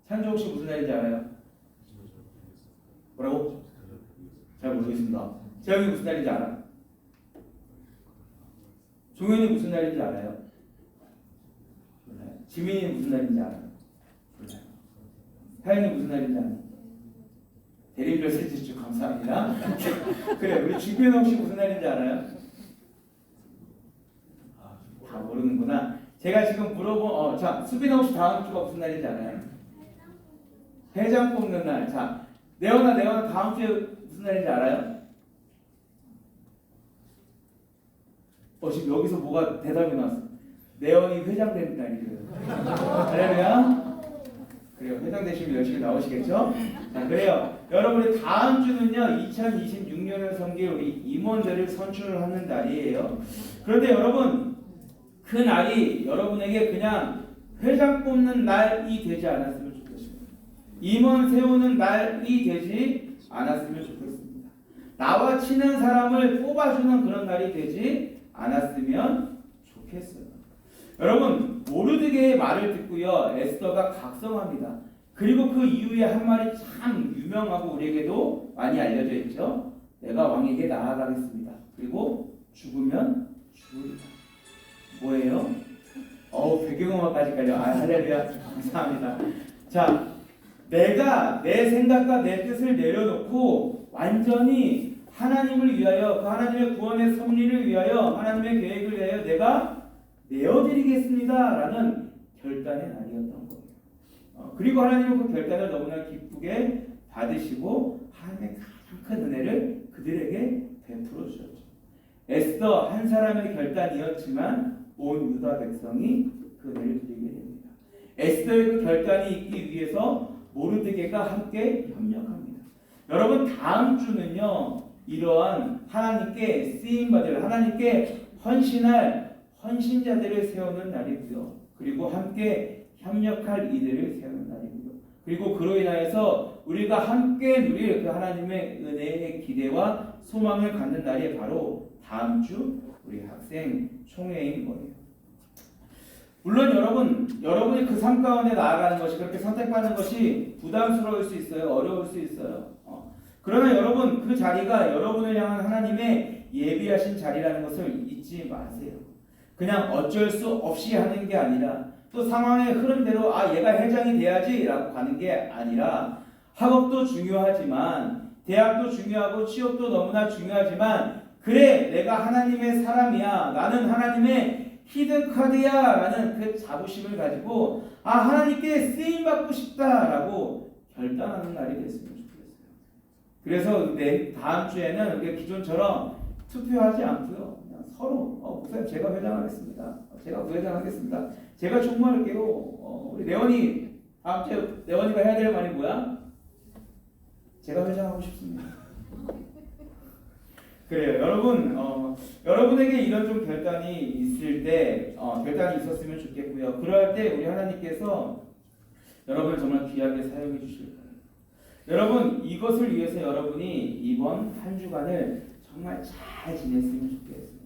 찬조 혹시 무슨 날인지 알아요? 뭐라고? 잘 모르겠습니다. 재영이 무슨 날인지 알아? 종현이 무슨 날인지 알아요? 몰라요. 지민이 무슨 날인지 알아요? 몰라요. 하연이 무슨 날인지 알아요? 대리별 세지주 감사합니다. 그래, 우리 주변 혹시 무슨 날인지 알아요? 다 모르는구나. 제가 지금 물어본, 자, 수빈 혹시 다음 주가 무슨 날인지 알아요? 회장 뽑는 날. 자, 네오나 다음 주에 무슨 날인지 알아요? 지금 여기서 뭐가 대답이 나왔어. 네온이 회장 되는 날이래요. 할렐루야. 그래요. 회장 되시면 열심히 나오시겠죠? 자, 그래요. 여러분의 다음 주는요, 2026년을 섬길 우리 임원들을 선출하는 날이에요. 그런데 여러분, 그 날이 여러분에게 그냥 회장 뽑는 날이 되지 않았으면 좋겠습니다. 임원 세우는 날이 되지 않았으면 좋겠습니다. 나와 친한 사람을 뽑아주는 그런 날이 되지 않았으면 좋겠어요. 여러분, 모르드게의 말을 듣고요, 에스더가 각성합니다. 그리고 그 이후에 한 말이 참 유명하고 우리에게도 많이 알려져 있죠. 내가 왕에게 나아가겠습니다. 그리고 죽으면 죽으리라. 뭐예요? 배경음악까지까지. 할렐루야. 감사합니다. 자, 내가 내 생각과 내 뜻을 내려놓고 완전히 하나님을 위하여, 그 하나님의 구원의 섭리를 위하여, 하나님의 계획을 위하여 내가 내어드리겠습니다 라는 결단의 날이었던 거예요. 그리고 하나님은 그 결단을 너무나 기쁘게 받으시고 하나님의 가장 큰 은혜를 그들에게 베풀어 주셨죠. 에스더 한 사람의 결단이었지만 온 유다 백성이 그 은혜를 누리게 됩니다. 에스더의 그 결단이 있기 위해서 모르드게가 함께 협력합니다. 여러분 다음 주는요 이러한 하나님께 쓰임받을 하나님께 헌신할 헌신자들을 세우는 날이고요. 그리고 함께 협력할 이들을 세우는 날이고요. 그리고 그로 인하여서 우리가 함께 누릴 그 하나님의 은혜의 기대와 소망을 갖는 날이 바로 다음 주 우리 학생 총회인 거예요. 물론 여러분이 그 삶 가운데 나아가는 것이 그렇게 선택받는 것이 부담스러울 수 있어요. 어려울 수 있어요. 그러나 여러분 그 자리가 여러분을 향한 하나님의 예비하신 자리라는 것을 잊지 마세요. 그냥 어쩔 수 없이 하는 게 아니라 또 상황의 흐름대로 얘가 회장이 돼야지 라고 가는 게 아니라 학업도 중요하지만 대학도 중요하고 취업도 너무나 중요하지만 그래 내가 하나님의 사람이야 나는 하나님의 히든카드야 라는 그 자부심을 가지고 하나님께 쓰임받고 싶다 라고 결단하는 날이 됐으면 좋겠어요. 그래서 다음 주에는 우리가 기존처럼 투표하지 않고요 그냥 서로 목사님 제가 회장하겠습니다. 제가 부회장하겠습니다. 제가 총무할게요. 우리 내원이 다음 주에 내원이가 해야 될 말이 뭐야? 제가 회장하고 싶습니다. 그래요. 여러분, 여러분에게 이런 좀 결단이 있을 때, 결단이 있었으면 좋겠고요. 그럴 때 우리 하나님께서 여러분을 정말 귀하게 사용해 주실 거예요. 여러분, 이것을 위해서 여러분이 이번 한 주간을 정말 잘 지냈으면 좋겠어요.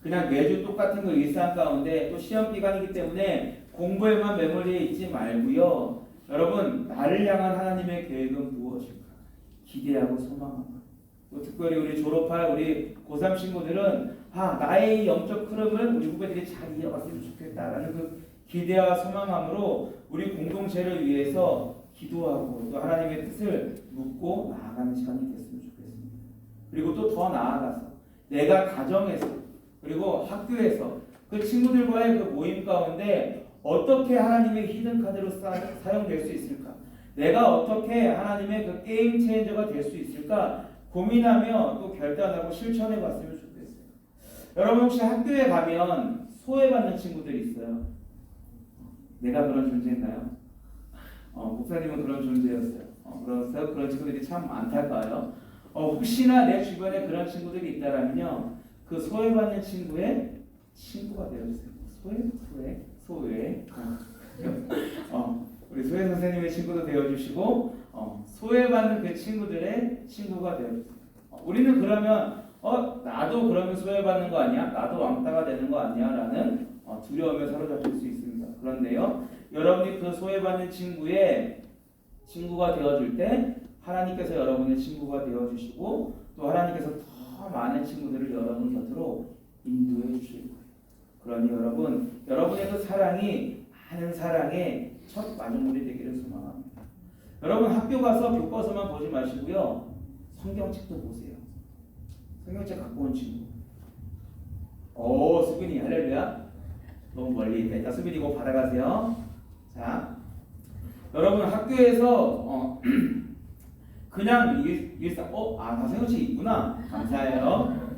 그냥 매주 똑같은 그 일상 가운데 또 시험 기간이기 때문에 공부에만 매몰려 있지 말고요. 여러분, 나를 향한 하나님의 계획은 무엇일까? 기대하고 소망하고 또 특별히 우리 졸업할 우리 고3 친구들은 나의 영적 흐름을 우리 후배들이 잘 이어갔으면 좋겠다라는 그 기대와 소망함으로 우리 공동체를 위해서 기도하고 또 하나님의 뜻을 묻고 나아가는 시간이 됐으면 좋겠습니다. 그리고 또 더 나아가서 내가 가정에서 그리고 학교에서 그 친구들과의 그 모임 가운데 어떻게 하나님의 히든카드로 사용될 수 있을까? 내가 어떻게 하나님의 그 게임 체인저가 될 수 있을까? 고민하며 또 결단하고 실천해 봤으면 좋겠어요. 여러분 혹시 학교에 가면 소외받는 친구들이 있어요? 내가 그런 존재인가요? 목사님은 그런 존재였어요. 그래서 그런 친구들이 참 많달까요? 혹시나 내 주변에 그런 친구들이 있다라면요, 그 소외받는 친구의 친구가 되어주세요. 소외. 우리 소외 선생님의 친구도 되어주시고, 소외받는 그 친구들의 친구가 되어주세요. 우리는 그러면 나도 그러면 소외받는 거 아니야? 나도 왕따가 되는 거 아니야? 라는 두려움에 사로잡힐 수 있습니다. 그런데요, 여러분이 그 소외받는 친구의 친구가 되어줄 때 하나님께서 여러분의 친구가 되어주시고 또 하나님께서 더 많은 친구들을 여러분 곁으로 인도해 주실 거예요. 그러니 여러분의 그 사랑이 많은 사랑의 첫 마중물이 되기를 소망합니다. 여러분 학교 가서 교과서만 보지 마시고요, 성경책도 보세요. 성경책 갖고 온 친구. 수빈이 할렐루야. 너무 멀리 있다. 일단 수빈이 이거 받아가세요. 자, 여러분 학교에서 그냥 일상 나 성경책 있구나. 감사해요.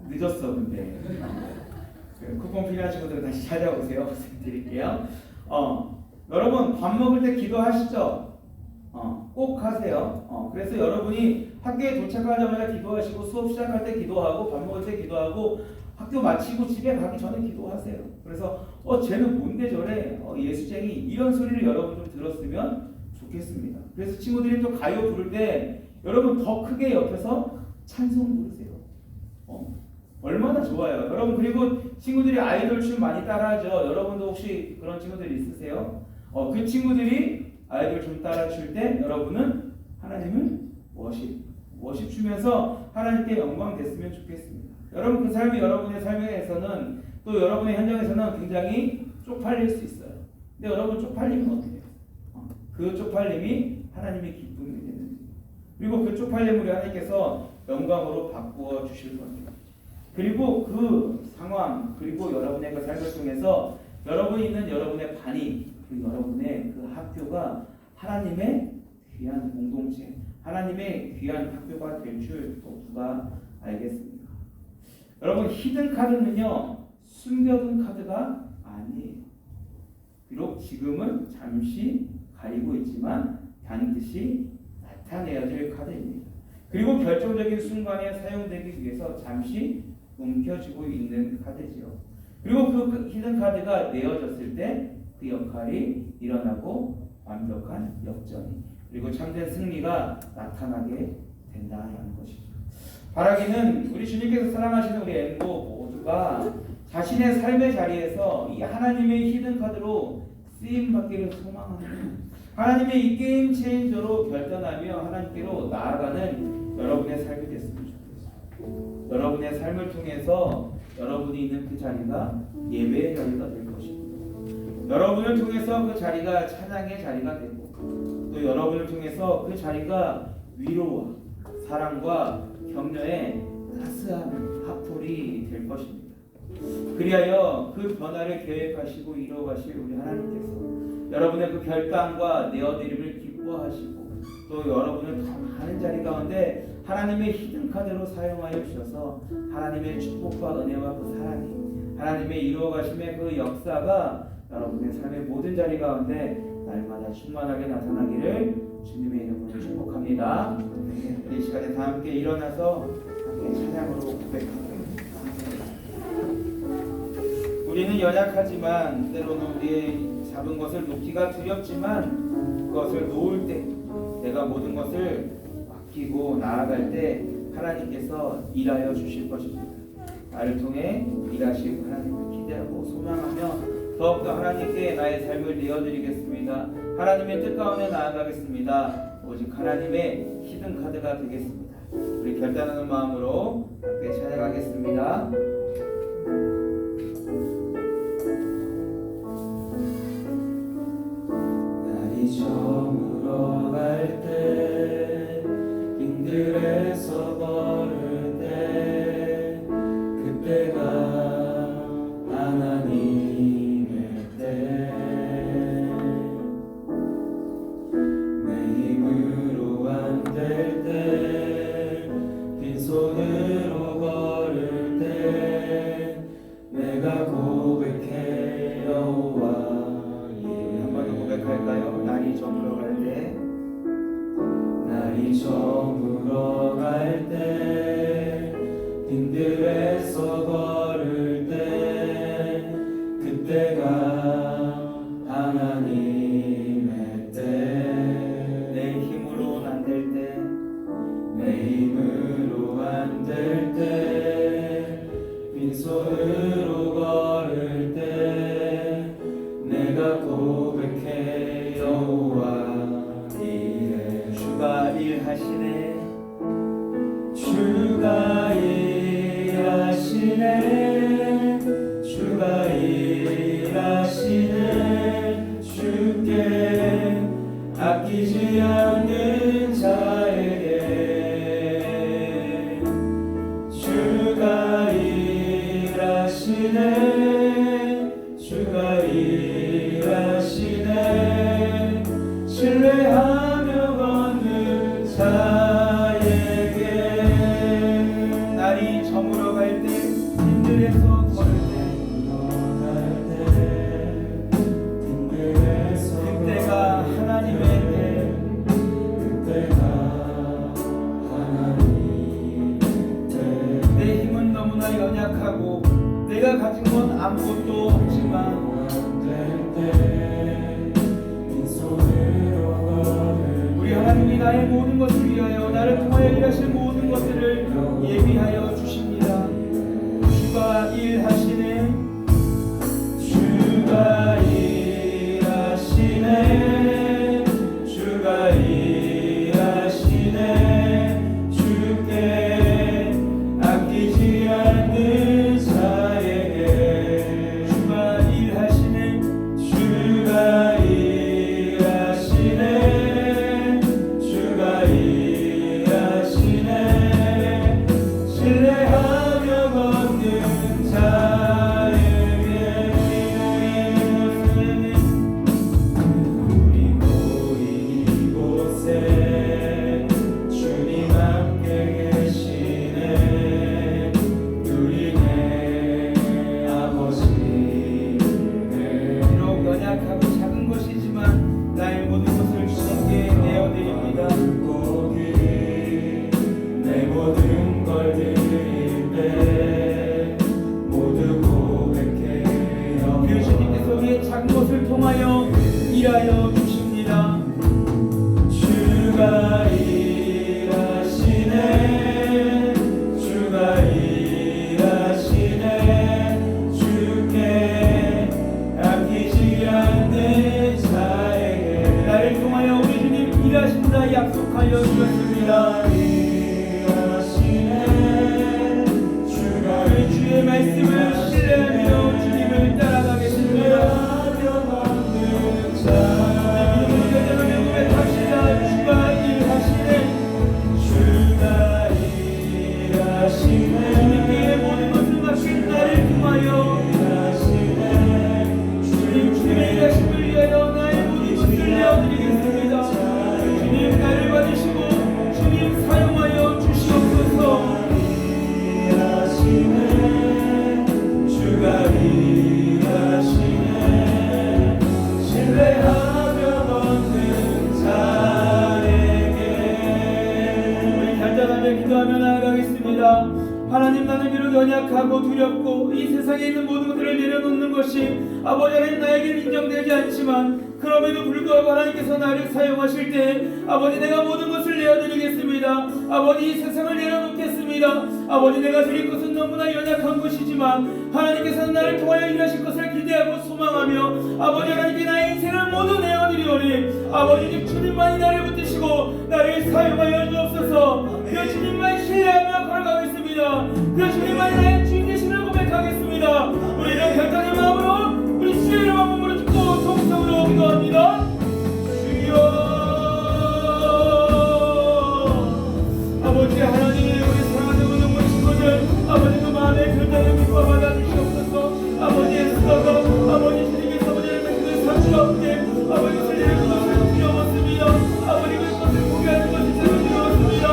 늦었어 근데. 쿠폰 필요한 친구들은 다시 찾아오세요. 드릴게요. 여러분 밥 먹을 때 기도하시죠? 꼭 하세요. 그래서 여러분이 학교에 도착하자마자 기도하시고 수업 시작할 때 기도하고 밥 먹을 때 기도하고 학교 마치고 집에 가기 전에 기도하세요. 그래서 쟤는 뭔데 저래? 예수쟁이 이런 소리를 여러분 좀 들었으면 좋겠습니다. 그래서 친구들이 또 가요 부를 때 여러분 더 크게 옆에서 찬송 부르세요. 얼마나 좋아요. 여러분 그리고 친구들이 아이돌 춤 많이 따라하죠. 여러분도 혹시 그런 친구들 있으세요? 그 친구들이 아이돌 춤 따라 출 때 여러분은 하나님을 워십 주면서 하나님께 영광 됐으면 좋겠습니다. 여러분 그 삶이 여러분의 삶에서는 또 여러분의 현장에서는 굉장히 쪽팔릴 수 있어요. 근데 여러분 쪽팔리면 어때요? 그 쪽팔림이 하나님의 기쁨이 되는, 그리고 그 쪽팔림을 하나님께서 영광으로 바꾸어 주실 겁니다. 그리고 그 상황, 그리고 여러분의 그 삶을 통해서 여러분이 있는 여러분의 반이, 여러분의 그 학교가 하나님의 귀한 공동체, 하나님의 귀한 학교가 될 줄 누가 알겠습니까? 여러분, 히든 카드는요, 숨겨둔 카드가 아니에요. 비록 지금은 잠시 가리고 있지만 반드시 나타내어질 카드입니다. 그리고 결정적인 순간에 사용되기 위해서 잠시 움켜쥐고 있는 카드지요. 그리고 그 히든 카드가 내어졌을 때 그 역할이 일어나고 완벽한 역전이, 그리고 참된 승리가 나타나게 된다는 것입니다. 바라기는 우리 주님께서 사랑하시는 우리 엠보 모두가 자신의 삶의 자리에서 이 하나님의 히든 카드로 쓰임 받기를 소망합니다. 하나님의 이 게임 체인저로 결단하며 하나님께로 나아가는 여러분의 삶이 됐으면 좋겠습니다. 여러분의 삶을 통해서 여러분이 있는 그 자리가 예배의 자리가 될 것입니다. 여러분을 통해서 그 자리가 찬양의 자리가 되고, 또 여러분을 통해서 그 자리가 위로와 사랑과 격려의 따스한 화풀이 될 것입니다. 그리하여 그 변화를 계획하시고 이루어가실 우리 하나님께서 여러분의 그 결단과 내어드림을 기뻐하시고, 또 여러분을 더 많은 자리 가운데 하나님의 히든 카드로 사용하여 주셔서 하나님의 축복과 은혜와 그 사랑이, 하나님의 이루어가심의 그 역사가 여러분의 삶의 모든 자리 가운데 날마다 충만하게 나타나기를 주님의 이름으로 축복합니다. 이 시간에 다 함께 일어나서 함께 찬양으로 고백하겠습니다. 우리는 연약하지만 때로는 우리의 잡은 것을 놓기가 두렵지만, 그것을 놓을 때, 내가 모든 것을 맡기고 나아갈 때 하나님께서 일하여 주실 것입니다. 나를 통해 일하실 하나님을 기대하고 소망하며 더욱더 하나님께 나의 삶을 내어드리겠습니다. 하나님의 뜻 가운데 나아가겠습니다. 오직 하나님의 히든 카드가 되겠습니다. 우리 결단하는 마음으로 함께 찬양하겠습니다. 날이 저물어 갈 때, 빙들에서 걸을 때, 그때가 하나님의 때. 내 힘으로 안 될 때, 빈손으로 걸을 때, 내가 고백해 여호와. 고백할까요? 날이 저물어 갈 때, 날이 저물어 갈 때, 빈들에서 걸을 때, 그때가 하나님의 때. 내 힘으로 안 될 때, 내 힘으로 안 될 때, 빈손으로 걸을 때, 내가 고백해 여호와 이래. 주가 일하시네, 주가 일하시네, 주가 일하시네. 주께 아끼지 않는 자에게 주가 일하시네, 주가 일하시네. 신뢰하며 걷는 자에게. 날이 저물어 갈 때, 빈들에서 걸을 때, 그때가 하나님의 때. 내 힘은 너무나 연약하고 내가 가진 건 아무것도 없지만, 우리 하나님이 나의 모든 것을 위하여 나를 통하여 일하실 모든 것들을 예비하여 주십니다. 주가 일하시네, 주가 일하시네, 주가 일하시네. 주께 아끼지 않는 자에게 주가 일하시네, 주가 일하시네, 주가 일하시네. 신뢰하며 걷는 자에게. 우리 원합니다. 하나님, 나는 비록 연약하고 두렵고 이 세상에 있는 모든 것들을 내려놓는 것이 아버지 하나님 나에게 인정되지 않지만 그럼에도 불구하고 하나님께서 나를 사용하실 때 아버지 내가 모든 것을 내어드리겠습니다. 아버지 이 세상을 내려놓겠습니다. 아버지 내가 드릴 것은 너무나 연약한 것이지만 하나님께서는 나를 통하여 일하실 것을 기대하고 소망하며 아버지 하나님께 나의 인생을 모두 내어드리오니 아버지 주님만이 나를 붙드시고 나를 사용하여 주옵소서. 그 주님만 신뢰하며 걸어가겠습니다. 그 주님만이 나의 주인 되심을 고백하겠습니다. 우리는 결단의 마음으로 우리 주의 이름 한번 부르짖고 통성으로 기도합니다. 주여 아버지 하나님, 우리 사랑하는 모든 모시고들 아버지 그 마음의 결단을 기뻐 받아주시옵소서. 아버지의 수고가 아버지 주님께서 아버지를 그 상처 가운데 아버지 것을 내려놓는 것을 두려웠습니다. 아버지 그것을 포기하는 것이 저는 두려웠습니다.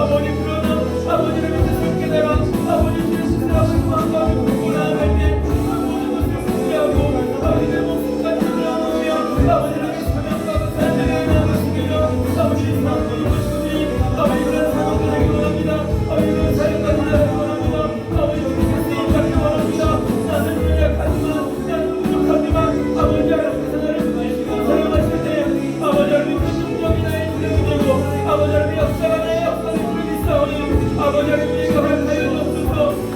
아버지 그러나 아버지를 믿으시고 깨달아 아버지 주의 스스로 아버지 마음과 고난할 때 그 모든 것을 포기하고 아버지 내 목숨까지 내어놓으며 아버지를 사명과 삶을 나아가시기를 아버지 사랑하는 모시고들이 아버지 그런 사명을 하기 원합니다. 아버지 그런 사역까지 하기 원합니다. 아버지 주님께서 임하기 원합니다. 나는 연약하지만 나는 부족하지만 아버지 하나님께서 나를 붙이시고 사용하실 때 아버지 하나님 그 능력이 나의 능력이 되고 아버지 하나님 역사가 나의 역사를 부르짖사오니 아버지 하나님 우리가 허락하여 주옵소서.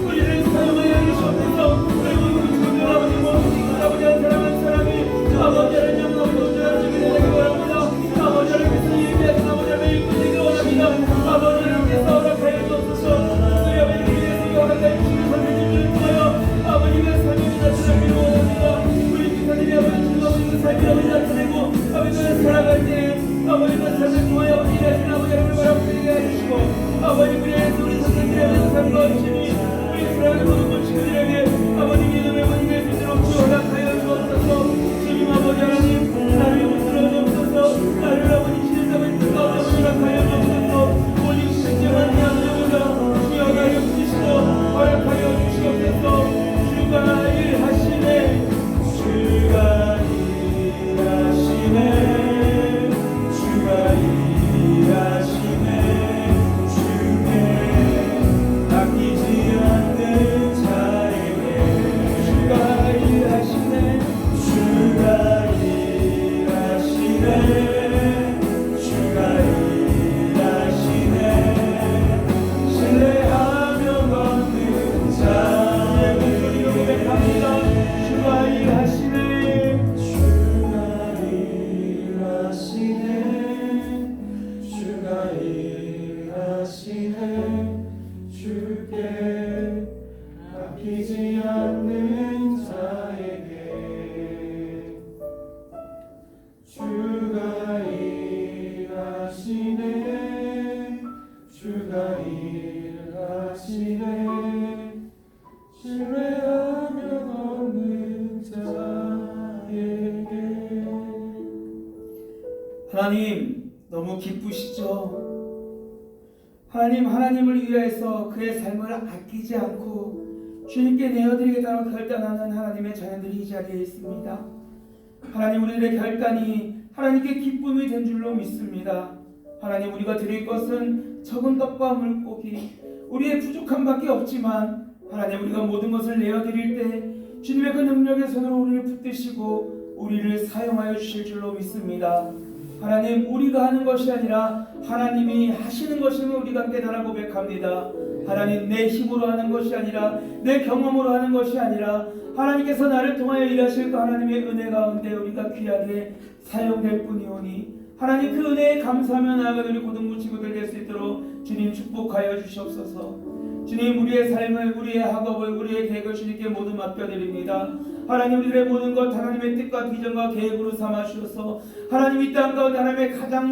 우리를 사용하여 주시옵소서. 그리고 우리 친구들 아버지 모두 아버지 한 사람 한 사람이 아버지 하나님 영광으로 온전하시게 되기 원합니다. 아버지 하나님께서 예비하신 아버지 하나님 일꾼되기 원합니다. 아버지 하나님께서 허락하여 주옵소서. 우리 아버지 우리에게 허락하여 주시는 선생님들을 통하여 아버지의 삶이 나타나기를 원합니다. 우리 기사님이 아버지 주님 아버지의 삶이 아버지 나타내고 아버지를 살아갈 때 아버지의 삶을 통하여 일하시는 아버지 하나님을 바라보게 해주시고 아버지 그래서 우리 선생님들의 삶과 하시니 우리 사랑하는 모든 모친들에게 아버지 믿음의 모임에 수 있도록 주 허락하여 주옵소서. 주님 아버지 하나님 나를 붙들어 주옵소서. 나를 아버지 신성의 뜻 가운데 허락하여 주옵소서. 오직 진정한 양념으로 주여 나를 붙이시고 허락하여 주시옵소서. 주가 일하시네 주가 일하시네 주가 일하시네 주께 아끼지 않는 자에게 주가 일하시네 주가 일하시네 주가 일하시네 신뢰하며 걷는 자의 목소리로 고백합니다. 주가 일하시네 주가 일하시네 주가 일하시네 주께 아끼지 않는 자에게 주가 일하시네 주가 일하시네 신뢰하며 걷는 자에게. 하나님 너무 기쁘시죠? 하나님을 위하여서 그의 삶을 아끼지 않고 주님께 내어드리겠다고 결단하는 하나님의 자녀들이 이 자리에 있습니다. 하나님 우리들의 결단이 하나님께 기쁨이 된 줄로 믿습니다. 하나님 우리가 드릴 것은 적은 떡과 물고기 우리의 부족함 밖에 없지만 하나님 우리가 모든 것을 내어드릴 때 주님의 그 능력의 손으로 우리를 붙드시고 우리를 사용하여 주실 줄로 믿습니다. 하나님 우리가 하는 것이 아니라 하나님이 하시는 것임을 우리가 깨달아 고백합니다. 하나님 내 힘으로 하는 것이 아니라 내 경험으로 하는 것이 아니라 하나님께서 나를 통하여 일하실 그 하나님의 은혜 가운데 우리가 귀하게 사용될 뿐이오니 하나님 그 은혜에 감사하며 나아가는 우리 고등부 친구들 될 수 있도록 주님 축복하여 주시옵소서. 주님 우리의 삶을 우리의 학업을 우리의 계획을 주님께 모두 맡겨드립니다. 하나님 우리들의 모든 것 하나님의 뜻과 비전과 계획으로 삼아주셔서 하나님 이 땅 가운데 하나님의 가장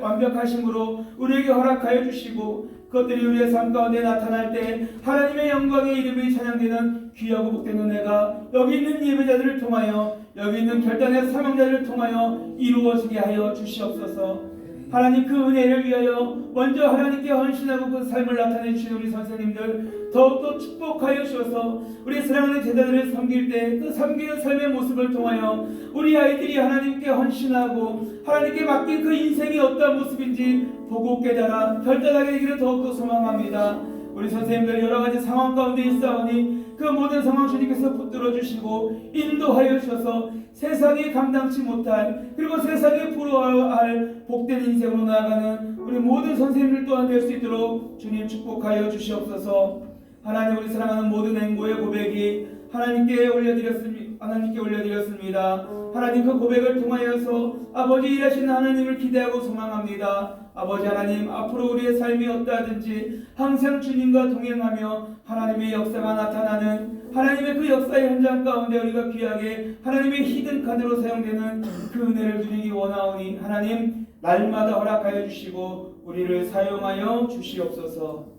완벽하심으로 우리에게 허락하여 주시고 그것들이 우리의 삶 가운데 나타날 때 하나님의 영광의 이름이 찬양되는 귀하고 복된 은혜가 여기 있는 예배자들을 통하여 여기 있는 결단의 사명자들을 통하여 이루어지게 하여 주시옵소서. 하나님 그 은혜를 위하여 먼저 하나님께 헌신하고 그 삶을 나타내 주신 우리 선생님들 더욱더 축복하여 주셔서 우리 사랑하는 제자들을 섬길 때 그 섬기는 삶의 모습을 통하여 우리 아이들이 하나님께 헌신하고 하나님께 맡긴 그 인생이 어떠한 모습인지 보고 깨달아 결단하게 되기를 더욱더 소망합니다. 우리 선생님들 여러 가지 상황 가운데 있사오니 그 모든 상황 주님께서 붙들어 주시고 인도하여 주셔서 세상이 감당치 못할 그리고 세상이 부러워할 복된 인생으로 나아가는 우리 모든 선생님들 또한 될 수 있도록 주님 축복하여 주시옵소서. 하나님, 우리 사랑하는 모든 행보의 고백이 하나님께 올려드렸습니다. 하나님, 그 고백을 통하여서 아버지 일하시는 하나님을 기대하고 소망합니다. 아버지 하나님, 앞으로 우리의 삶이 어떠하든지 항상 주님과 동행하며 하나님의 역사가 나타나는 하나님의 그 역사의 현장 가운데 우리가 귀하게 하나님의 히든 카드로 사용되는 그 은혜를 누리기 원하오니 하나님, 날마다 허락하여 주시고 우리를 사용하여 주시옵소서.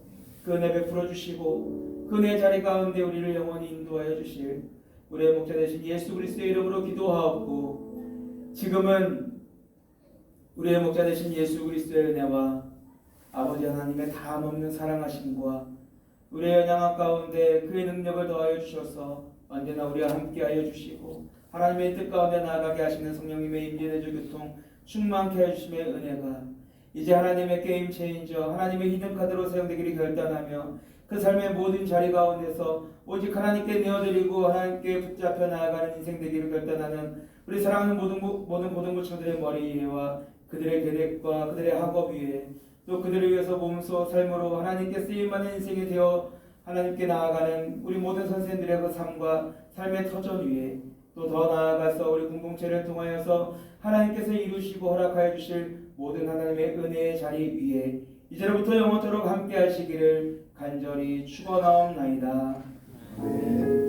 그 은혜 베풀어 주시고 그 은혜 자리 가운데 우리를 영원히 인도하여 주실 우리의 목자 되신 예수 그리스도의 이름으로 기도하옵고, 지금은 우리의 목자 되신 예수 그리스도의 은혜와 아버지 하나님의 다함없는 사랑하심과 우리의 연약함 가운데 그의 능력을 더하여 주셔서 언제나 우리와 함께하여 주시고 하나님의 뜻 가운데 나아가게 하시는 성령님의 임재대조 교통 충만케 해주심의 은혜가 이제 하나님의 게임 체인저, 하나님의 히든카드로 사용되기를 결단하며 그 삶의 모든 자리 가운데서 오직 하나님께 내어드리고 하나님께 붙잡혀 나아가는 인생 되기를 결단하는 우리 사랑하는 모든 고등부처들의 머리 위에와 그들의 계획과 그들의 학업 위에 또 그들을 위해서 몸소 삶으로 하나님께 쓰임받는 인생이 되어 하나님께 나아가는 우리 모든 선생님들의 그 삶과 삶의 터전 위에 또 더 나아가서 우리 공동체를 통하여서 하나님께서 이루시고 허락하여 주실 모든 하나님의 은혜의 자리 위에 이제로부터 영원토록 함께 하시기를 간절히 축원하옵나이다. 아멘.